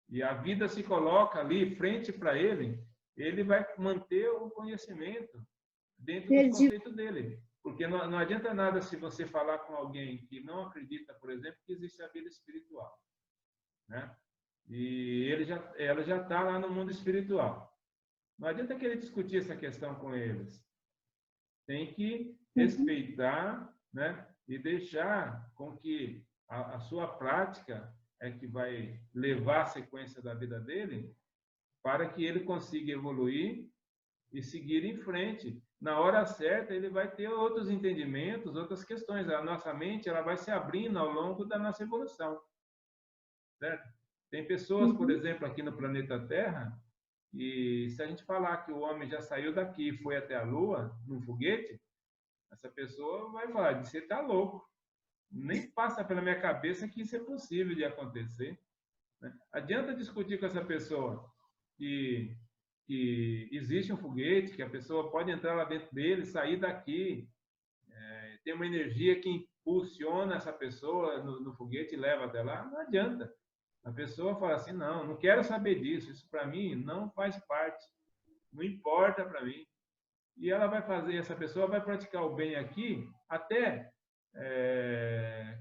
Speaker 2: e a vida se coloca ali frente para ele, ele vai manter o conhecimento dentro dos conceitos dele. Porque não adianta nada se você falar com alguém que não acredita, por exemplo, que existe a vida espiritual, né? E ela já está lá no mundo espiritual. Não adianta querer discutir essa questão com eles. Tem que respeitar, né? E deixar com que a sua prática é que vai levar a sequência da vida dele para que ele consiga evoluir e seguir em frente. Na hora certa, ele vai ter outros entendimentos, outras questões. A nossa mente ela vai se abrindo ao longo da nossa evolução. Certo? Tem pessoas, por exemplo, aqui no planeta Terra, e se a gente falar que o homem já saiu daqui e foi até a Lua, num foguete, essa pessoa vai falar, você está louco. Nem passa pela minha cabeça que isso é possível de acontecer. Né? Adianta discutir com essa pessoa que existe um foguete, que a pessoa pode entrar lá dentro dele, sair daqui, tem uma energia que impulsiona essa pessoa no foguete e leva até lá. Não adianta. A pessoa fala assim, não quero saber disso, isso para mim não faz parte, não importa para mim. E ela vai fazer, essa pessoa vai praticar o bem aqui, até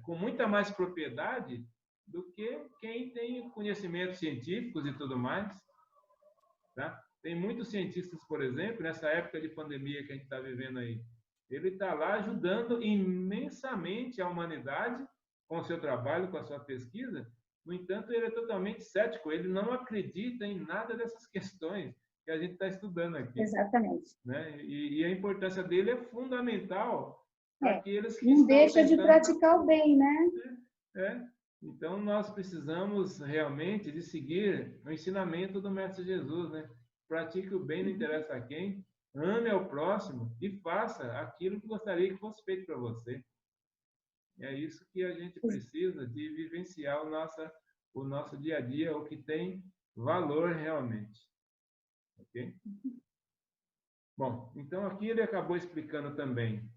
Speaker 2: com muita mais propriedade do que quem tem conhecimentos científicos e tudo mais. Tá? Tem muitos cientistas, por exemplo, nessa época de pandemia que a gente está vivendo aí, ele está lá ajudando imensamente a humanidade com o seu trabalho, com a sua pesquisa. No entanto, ele é totalmente cético, ele não acredita em nada dessas questões que a gente está estudando aqui.
Speaker 1: Exatamente.
Speaker 2: Né? E a importância dele é fundamental para aqueles que
Speaker 1: não
Speaker 2: estão
Speaker 1: deixa
Speaker 2: tentando...
Speaker 1: de praticar o bem, né?
Speaker 2: Então, nós precisamos realmente de seguir o ensinamento do Mestre Jesus, né? Pratique o bem, não interessa a quem, ame ao próximo e faça aquilo que gostaria que fosse feito para você. É isso que a gente precisa de vivenciar o nosso dia a dia, o que tem valor realmente. Ok? Bom, então aqui ele acabou explicando também.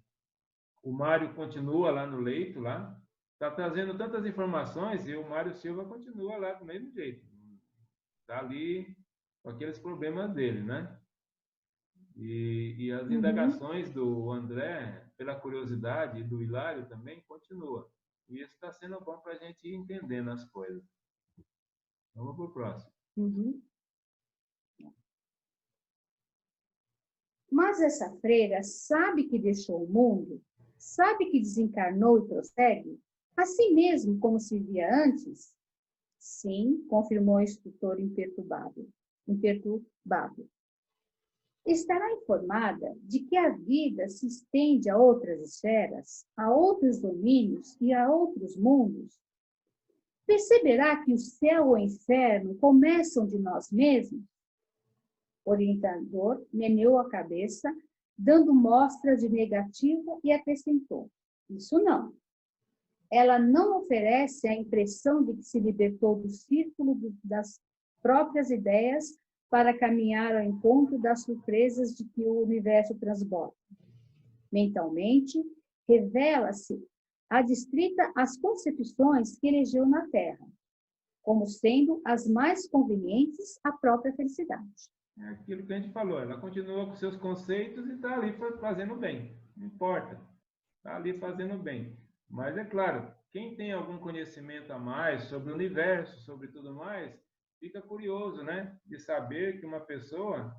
Speaker 2: O Mário continua lá no leito, lá, está trazendo tantas informações e o Mário Silva continua lá do mesmo jeito. Está ali com aqueles problemas dele, né? E as indagações do André, pela curiosidade, e do Hilário também, continua. E isso está sendo bom para a gente ir entendendo as coisas. Vamos para o próximo.
Speaker 1: Mas essa freira sabe que deixou o mundo, sabe que desencarnou e prossegue, assim mesmo como se via antes? Sim, confirmou o instrutor imperturbável. Estará informada de que a vida se estende a outras esferas, a outros domínios e a outros mundos? Perceberá que o céu ou o inferno começam de nós mesmos? O orientador meneou a cabeça, dando mostra de negativa e acrescentou: isso não. Ela não oferece a impressão de que se libertou do círculo das próprias ideias para caminhar ao encontro das surpresas de que o universo transborda. Mentalmente, revela-se adstrita às concepções que elegeu na Terra, como sendo as mais convenientes à própria felicidade.
Speaker 2: É aquilo que a gente falou, ela continua com seus conceitos e está ali fazendo bem, não importa, está ali fazendo bem. Mas é claro, quem tem algum conhecimento a mais sobre o universo, sobre tudo mais, fica curioso, né, de saber que uma pessoa,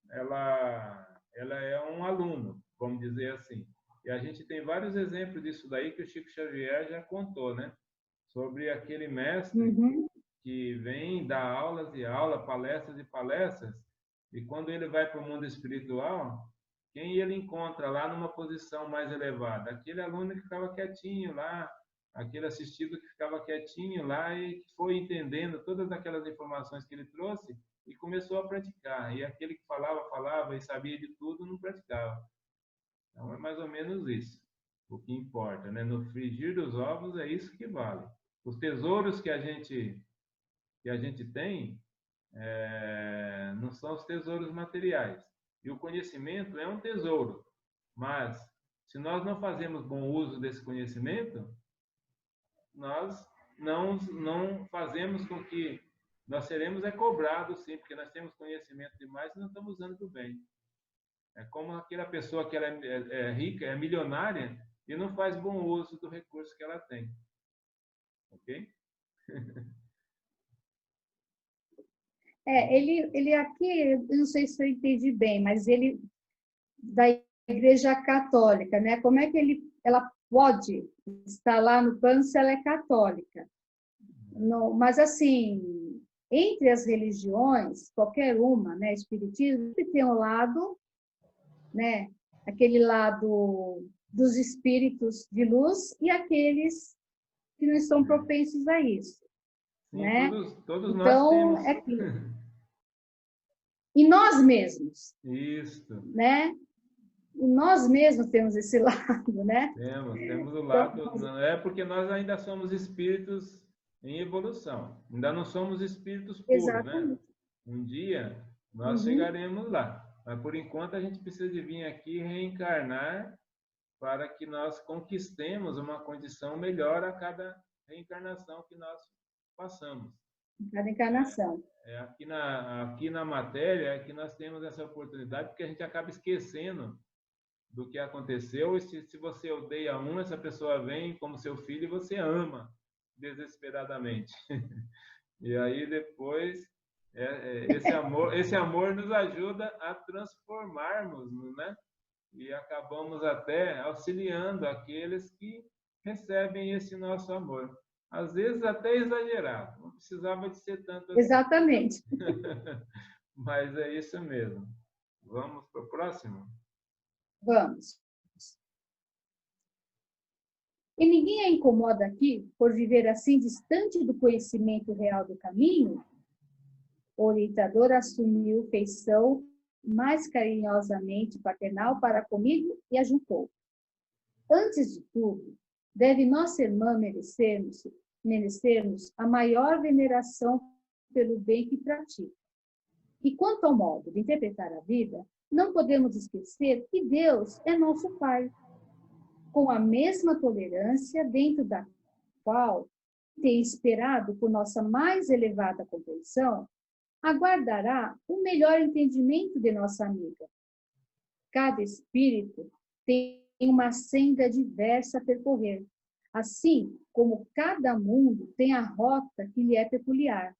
Speaker 2: ela é um aluno, vamos dizer assim. E a gente tem vários exemplos disso daí que o Chico Xavier já contou, né, sobre aquele mestre que vem dar aulas e aulas, palestras e palestras, e quando ele vai para o mundo espiritual, quem ele encontra lá numa posição mais elevada? Aquele aluno que ficava quietinho lá, aquele assistido que ficava quietinho lá e que foi entendendo todas aquelas informações que ele trouxe e começou a praticar. E aquele que falava e sabia de tudo, não praticava. Então é mais ou menos isso. O que importa, né? No frigir dos ovos é isso que vale. Os tesouros que a gente tem não são os tesouros materiais. E o conhecimento é um tesouro. Mas, se nós não fazemos bom uso desse conhecimento, nós não fazemos com que nós seremos cobrados, sim, porque nós temos conhecimento demais e não estamos usando do bem. É como aquela pessoa que ela é rica, é milionária e não faz bom uso do recurso que ela tem. Ok?
Speaker 1: Ele aqui, eu não sei se eu entendi bem, mas ele da Igreja Católica, né? Como é que ela pode estar lá no plano se ela é católica? Mas assim, entre as religiões, qualquer uma, né? Espiritismo tem um lado, né? Aquele lado dos espíritos de luz e aqueles que não estão propensos a isso.
Speaker 2: Sim,
Speaker 1: né?
Speaker 2: todos
Speaker 1: então,
Speaker 2: nós temos.
Speaker 1: E nós mesmos.
Speaker 2: Isso.
Speaker 1: Né? E nós mesmos temos esse lado, né?
Speaker 2: Temos o lado. Então, é porque nós ainda somos espíritos em evolução. Ainda não somos espíritos puros, exatamente, né? Um dia nós chegaremos lá. Mas por enquanto a gente precisa de vir aqui reencarnar para que nós conquistemos uma condição melhor a cada reencarnação que nós passamos.
Speaker 1: Cada encarnação.
Speaker 2: Aqui na matéria é que nós temos essa oportunidade, porque a gente acaba esquecendo do que aconteceu. E se você odeia um, essa pessoa vem como seu filho e você ama desesperadamente. E aí depois esse amor nos ajuda a transformarmos, né? E acabamos até auxiliando aqueles que recebem esse nosso amor. Às vezes até exagerado, não precisava de ser tanto assim.
Speaker 1: Exatamente.
Speaker 2: Mas é isso mesmo. Vamos para o próximo?
Speaker 1: Vamos. E ninguém a incomoda aqui por viver assim distante do conhecimento real do caminho? O orientador assumiu feição mais carinhosamente paternal para comigo e ajuntou: antes de tudo, deve nossa irmã merecermos a maior veneração pelo bem que pratica. E quanto ao modo de interpretar a vida, não podemos esquecer que Deus é nosso Pai, com a mesma tolerância dentro da qual tem esperado por nossa mais elevada compreensão, aguardará um melhor entendimento de nossa amiga. Cada espírito tem uma senda diversa a percorrer, assim como cada mundo tem a rota que lhe é peculiar.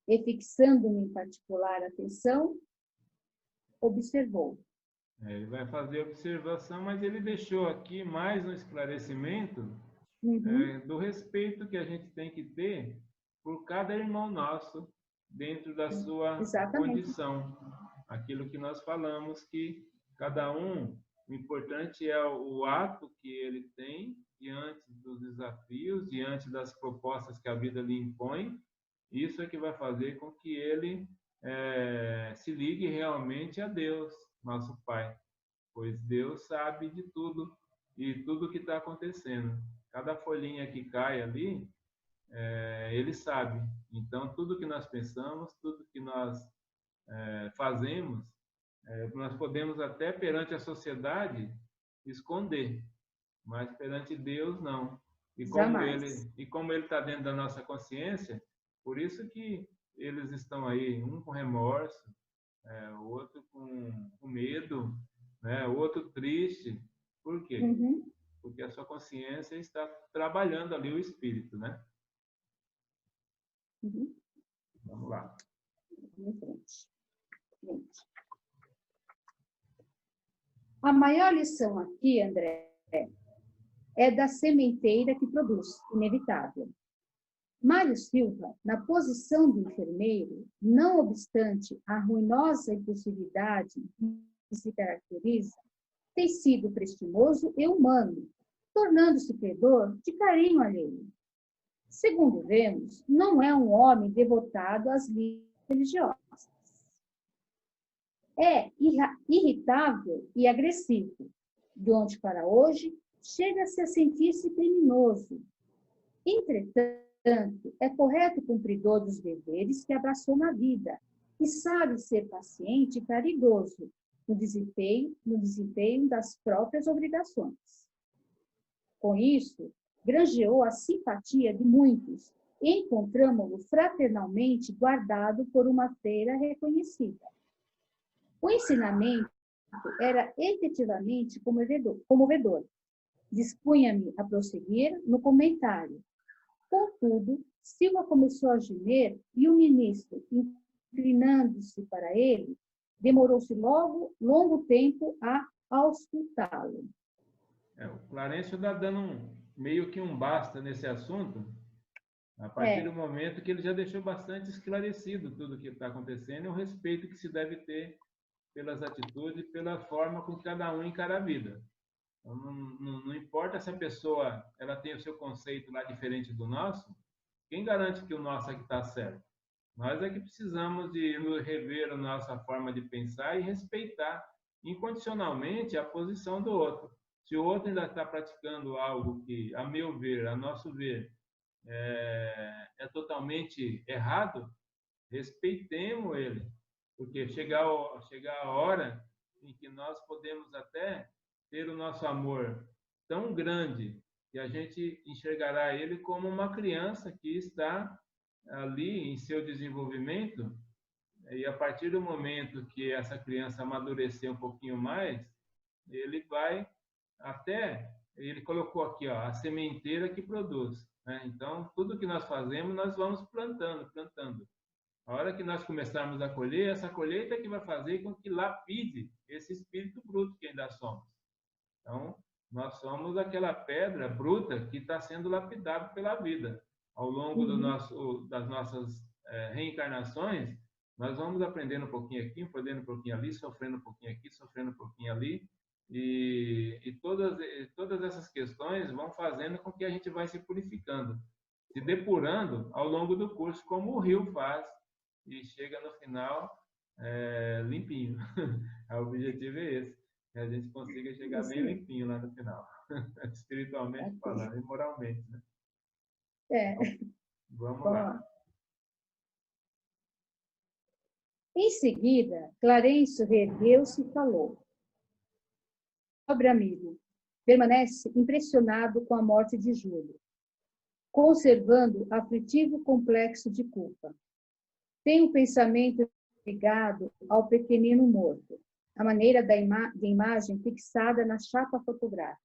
Speaker 1: E fixando-me em particular atenção, observou.
Speaker 2: Ele vai fazer observação, mas ele deixou aqui mais um esclarecimento do respeito que a gente tem que ter por cada irmão nosso dentro da sua condição. Aquilo que nós falamos, que cada um, o importante é o ato que ele tem diante dos desafios, diante das propostas que a vida lhe impõe. Isso é que vai fazer com que ele se ligue realmente a Deus, nosso Pai, pois Deus sabe de tudo e tudo que está acontecendo. Cada folhinha que cai ali, ele sabe. Então, tudo que nós pensamos, tudo que nós fazemos, nós podemos até perante a sociedade esconder, mas perante Deus não. E como ele está dentro da nossa consciência, por isso que eles estão aí, um com remorso, o outro com medo, né? O outro triste. Por quê? Porque a sua consciência está trabalhando ali o espírito, né? Vamos lá.
Speaker 1: A maior lição aqui, André, é da sementeira que produz, inevitável. Mário Silva, na posição do enfermeiro, não obstante a ruinosa impulsividade que se caracteriza, tem sido prestimoso e humano, tornando-se credor de carinho alheio. Segundo vemos, não é um homem devotado às linhas religiosas. É irritável e agressivo. De ontem para hoje, chega-se a sentir-se criminoso. Entretanto, é correto cumpridor dos deveres que abraçou na vida e sabe ser paciente e caridoso no desempenho das próprias obrigações. Com isso, granjeou a simpatia de muitos e encontramo-lo fraternalmente guardado por uma freira reconhecida. O ensinamento era efetivamente comovedor. Dispunha-me a prosseguir no comentário. Contudo, Silva começou a gemer e o ministro, inclinando-se para ele, demorou-se longo tempo a auscultá-lo.
Speaker 2: O Clarencio está dando meio que um basta nesse assunto, a partir do momento que ele já deixou bastante esclarecido tudo o que está acontecendo e o respeito que se deve ter pelas atitudes e pela forma com que cada um encara a vida. Então, não importa se a pessoa ela tem o seu conceito lá diferente do nosso, quem garante que o nosso aqui está certo? Nós é que precisamos de rever a nossa forma de pensar e respeitar incondicionalmente a posição do outro. Se o outro ainda está praticando algo que, a meu ver, a nosso ver, é totalmente errado, respeitemos ele, porque chegar a hora em que nós podemos até ter o nosso amor tão grande que a gente enxergará ele como uma criança que está ali em seu desenvolvimento, e a partir do momento que essa criança amadurecer um pouquinho mais, ele vai ele colocou aqui, ó, a sementeira que produz, né? Então, tudo que nós fazemos, nós vamos plantando. A hora que nós começarmos a colher, essa colheita é que vai fazer com que lapide esse espírito bruto que ainda somos. Então, nós somos aquela pedra bruta que está sendo lapidada pela vida. Ao longo das nossas reencarnações, nós vamos aprendendo um pouquinho aqui, aprendendo um pouquinho ali, sofrendo um pouquinho aqui, sofrendo um pouquinho ali, e todas essas questões vão fazendo com que a gente vai se purificando, se depurando ao longo do curso, como o rio faz, e chega no final limpinho. O objetivo é esse, que a gente consiga chegar bem limpinho lá no final, espiritualmente falando e moralmente, né? Então, vamos lá.
Speaker 1: Em seguida, Clarencio reergueu-se e falou. Pobre amigo, permanece impressionado com a morte de Júlio. conservando aflitivo complexo de culpa. Tem o pensamento ligado ao pequenino morto, a maneira de imagem fixada na chapa fotográfica.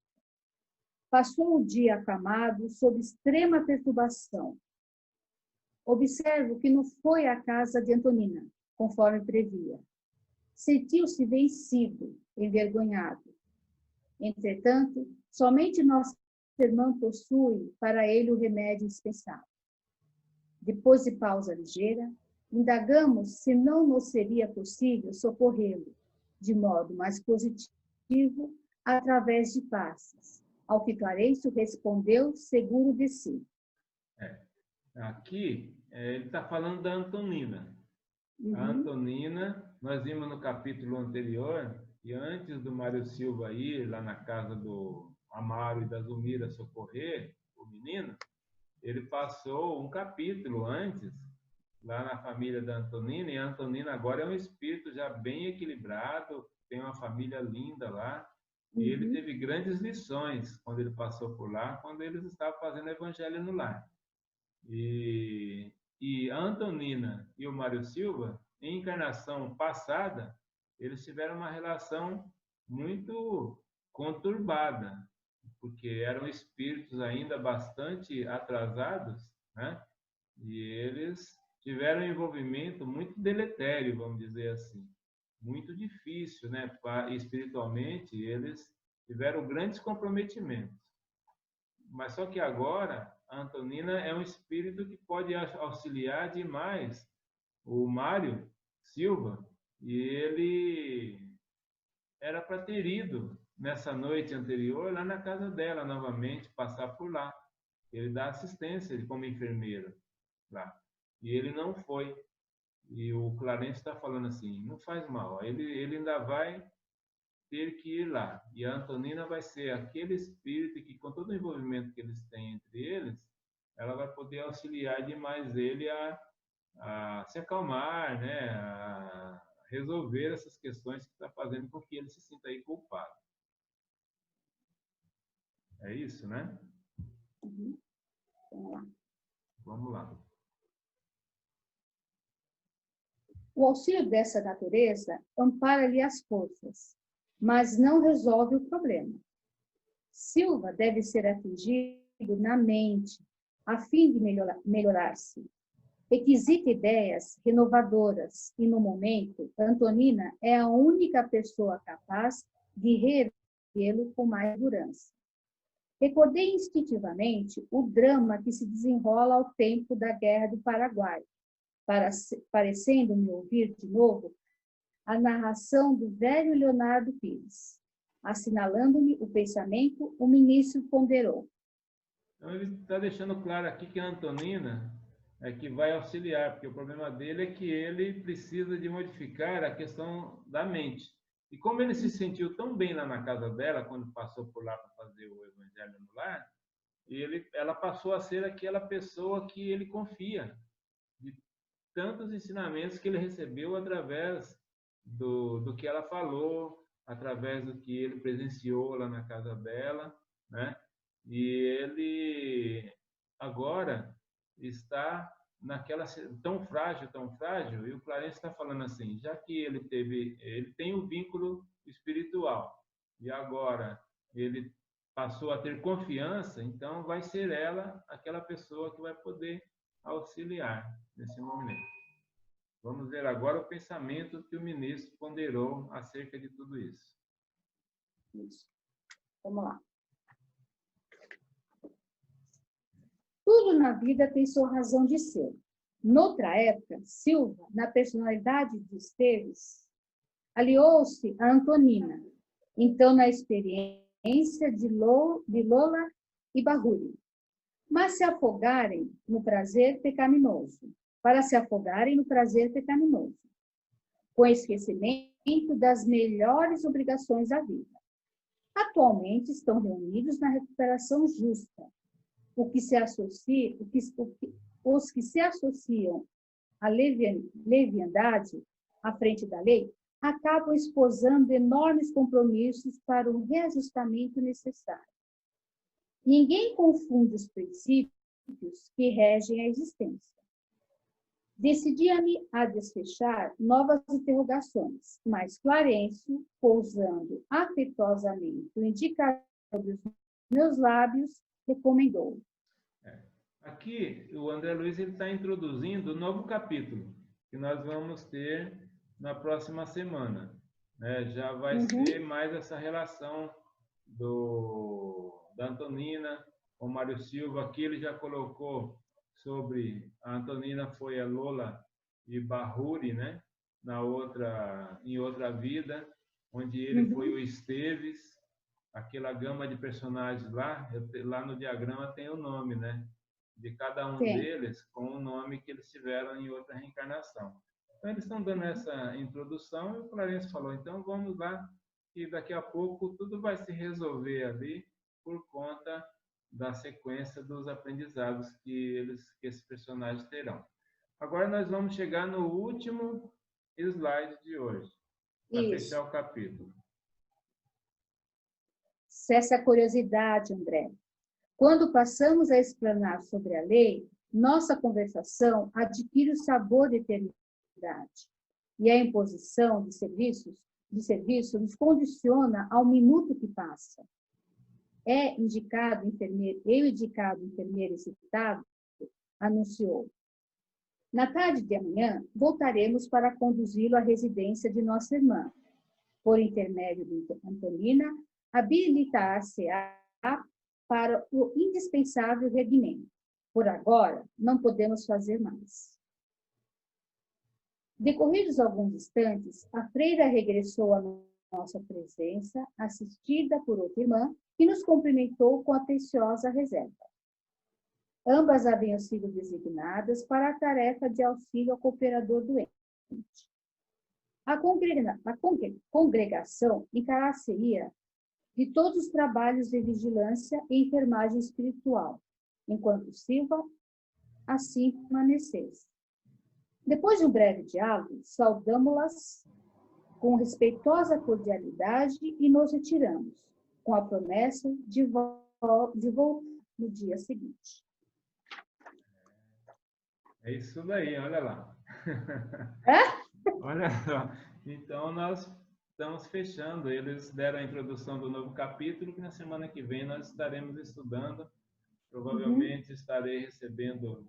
Speaker 1: Passou o dia acamado, sob extrema perturbação. Observo que não foi à casa de Antonina, conforme previa. Sentiu-se vencido, envergonhado. Entretanto, somente nosso irmão possui para ele o remédio indispensável. Depois de pausa ligeira, indagamos se não nos seria possível socorrê-lo, de modo mais positivo, através de passes, ao que Clarencio respondeu seguro de si.
Speaker 2: Aqui, ele está falando da Antonina. A Antonina, nós vimos no capítulo anterior, que antes do Mário Silva ir lá na casa do Amaro e da Zulmira socorrer o menino, ele passou um capítulo antes, lá na família da Antonina, e a Antonina agora é um espírito já bem equilibrado, tem uma família linda lá, e ele teve grandes lições quando ele passou por lá, quando eles estavam fazendo evangelho no lar. E a Antonina e o Mário Silva, em encarnação passada, eles tiveram uma relação muito conturbada, porque eram espíritos ainda bastante atrasados, né? E eles tiveram um envolvimento muito deletério, vamos dizer assim, muito difícil, né? Espiritualmente, eles tiveram grandes comprometimentos. Mas só que agora, a Antonina é um espírito que pode auxiliar demais o Mário Silva, e ele era para ter ido nessa noite anterior lá na casa dela novamente, passar por lá. Ele dá assistência como enfermeiro lá. E ele não foi. E o Clarencio está falando assim, não faz mal, ele ainda vai ter que ir lá. E a Antonina vai ser aquele espírito que, com todo o envolvimento que eles têm entre eles, ela vai poder auxiliar demais ele a se acalmar, né? A resolver essas questões que está fazendo com que ele se sinta aí culpado. É isso, né? Vamos lá.
Speaker 1: O auxílio dessa natureza ampara-lhe as forças, mas não resolve o problema. Silva deve ser atingido na mente, a fim de melhorar-se. Requisita ideias renovadoras e, no momento, Antonina é a única pessoa capaz de reerguê-lo com mais segurança. Recordei instintivamente o drama que se desenrola ao tempo da Guerra do Paraguai, parecendo-me ouvir de novo a narração do velho Leonardo Pires. Assinalando-me o pensamento, o ministro ponderou.
Speaker 2: Então, ele está deixando claro aqui que a Antonina é que vai auxiliar, porque o problema dele é que ele precisa de modificar a questão da mente. E como ele se sentiu tão bem lá na casa dela, quando passou por lá para fazer o evangelho no lar, ela passou a ser aquela pessoa que ele confia, de tantos ensinamentos que ele recebeu através do que ela falou, através do que ele presenciou lá na casa dela, né? E ele agora está naquela tão frágil, e o Clarencio está falando assim, já que ele tem um vínculo espiritual, e agora ele passou a ter confiança, então vai ser ela aquela pessoa que vai poder auxiliar nesse momento. Vamos ver agora o pensamento que o ministro ponderou acerca de tudo isso.
Speaker 1: Isso. Vamos lá. Tudo na vida tem sua razão de ser. Noutra época, Silva, na personalidade de Esteves, aliou-se a Antonina, então na experiência de Lola e Barruri, mas se afogarem no prazer pecaminoso, com esquecimento das melhores obrigações da vida. Atualmente estão reunidos na recuperação justa, os que se associam à leviandade à frente da lei acabam esposando enormes compromissos para o reajustamento necessário. Ninguém confunde os princípios princípios que regem a existência. Decidia-me a desfechar novas interrogações, mas Clarencio, pousando afetuosamente o indicador dos meus lábios, recomendou.
Speaker 2: Aqui, o André Luiz está introduzindo um novo capítulo, que nós vamos ter na próxima semana. Né? Já vai ser mais essa relação da Antonina com o Mário Silva. Aqui ele já colocou sobre a Antonina foi a Lola e Bahuri, né? Em outra vida, onde ele foi o Esteves. Aquela gama de personagens lá no diagrama tem o nome, né? De cada um deles com o nome que eles tiveram em outra reencarnação. Então, eles estão dando essa introdução e o Clarencio falou, então vamos lá, que daqui a pouco tudo vai se resolver ali por conta da sequência dos aprendizados que esses personagens terão. Agora nós vamos chegar no último slide de hoje, para fechar o capítulo.
Speaker 1: Cessa a curiosidade, André. Quando passamos a explanar sobre a lei, nossa conversação adquire o sabor de eternidade. E a imposição de serviço nos condiciona ao minuto que passa. Eu indicado enfermeiro excitado, anunciou. Na tarde de amanhã, voltaremos para conduzi-lo à residência de nossa irmã. Por intermédio de Antonina, habilitar-se-á para o indispensável regimento. Por agora, não podemos fazer mais. Decorridos alguns instantes, a freira regressou à nossa presença, assistida por outra irmã, que nos cumprimentou com atenciosa reserva. Ambas haviam sido designadas para a tarefa de auxílio ao cooperador doente. A congregação encarar-se-ia de todos os trabalhos de vigilância e enfermagem espiritual, enquanto Silva assim permanecesse. Depois de um breve diálogo, saudamo-las com respeitosa cordialidade e nos retiramos, com a promessa de voltar no dia seguinte.
Speaker 2: É isso daí, olha lá. Olha só. Então, nós estamos fechando. Eles deram a introdução do novo capítulo, que na semana que vem nós estaremos estudando. Provavelmente estarei recebendo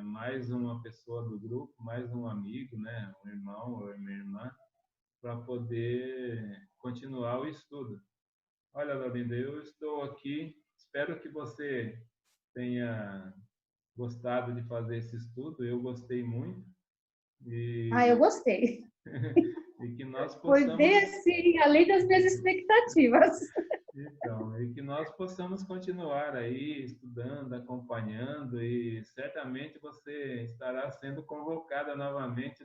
Speaker 2: mais uma pessoa do grupo, mais um amigo, né? Um irmão ou uma irmã, para poder continuar o estudo. Olha, Laurinda, eu estou aqui. Espero que você tenha gostado de fazer esse estudo. Eu gostei muito.
Speaker 1: Eu gostei.
Speaker 2: E que nós possamos...
Speaker 1: Foi bem assim, além das minhas expectativas.
Speaker 2: Então, e que nós possamos continuar aí estudando, acompanhando, e certamente você estará sendo convocada novamente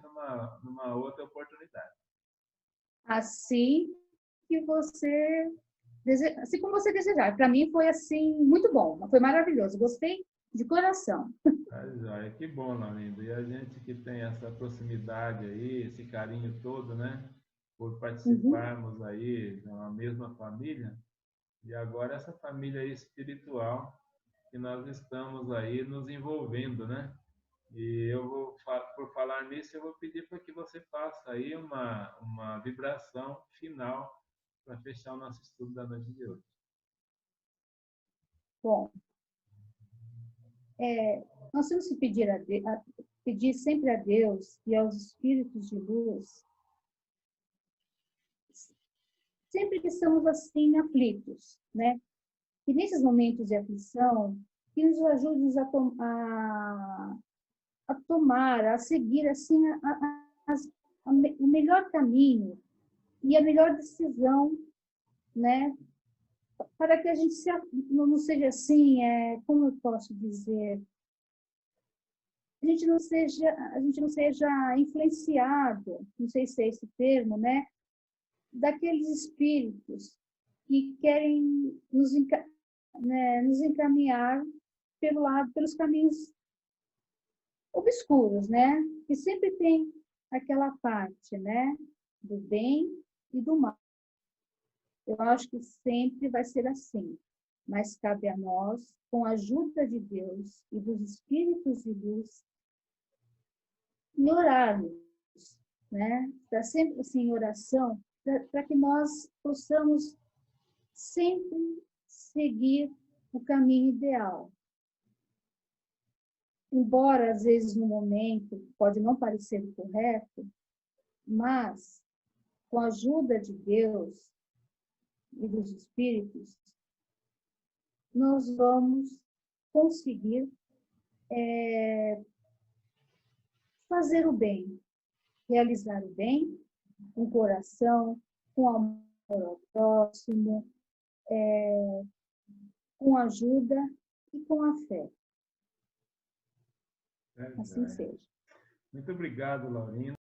Speaker 2: numa outra oportunidade.
Speaker 1: Assim como você desejar. Para mim foi assim muito bom, foi maravilhoso. Gostei de coração.
Speaker 2: Que bom, Laurinda. E a gente que tem essa proximidade aí, esse carinho todo, né? Por participarmos aí da mesma família. E agora essa família espiritual que nós estamos aí nos envolvendo, né? E por falar nisso, eu vou pedir para que você faça aí uma vibração final para fechar o nosso estudo da noite de hoje.
Speaker 1: Bom, nós temos que pedir sempre a Deus e aos espíritos de luz, sempre que estamos assim aflitos, né? E nesses momentos de aflição, que nos ajude a tomar, a seguir assim o melhor caminho e a melhor decisão, né? Para que a gente não seja assim, como eu posso dizer, a gente não seja influenciado, não sei se é esse termo, né? Daqueles espíritos que querem nos encaminhar pelos caminhos obscuros, né? Que sempre tem aquela parte, né? Do bem e do mal. Eu acho que sempre vai ser assim. mas cabe a nós, com a ajuda de Deus e dos espíritos de luz, e orarmos, né? Estar sempre assim em oração, para que nós possamos sempre seguir o caminho ideal. Embora, às vezes, no momento, pode não parecer correto, mas, com a ajuda de Deus e dos espíritos, nós vamos conseguir fazer o bem, realizar o bem com o coração, com amor ao próximo, com ajuda e com a fé. Assim seja.
Speaker 2: Muito obrigado, Laurina.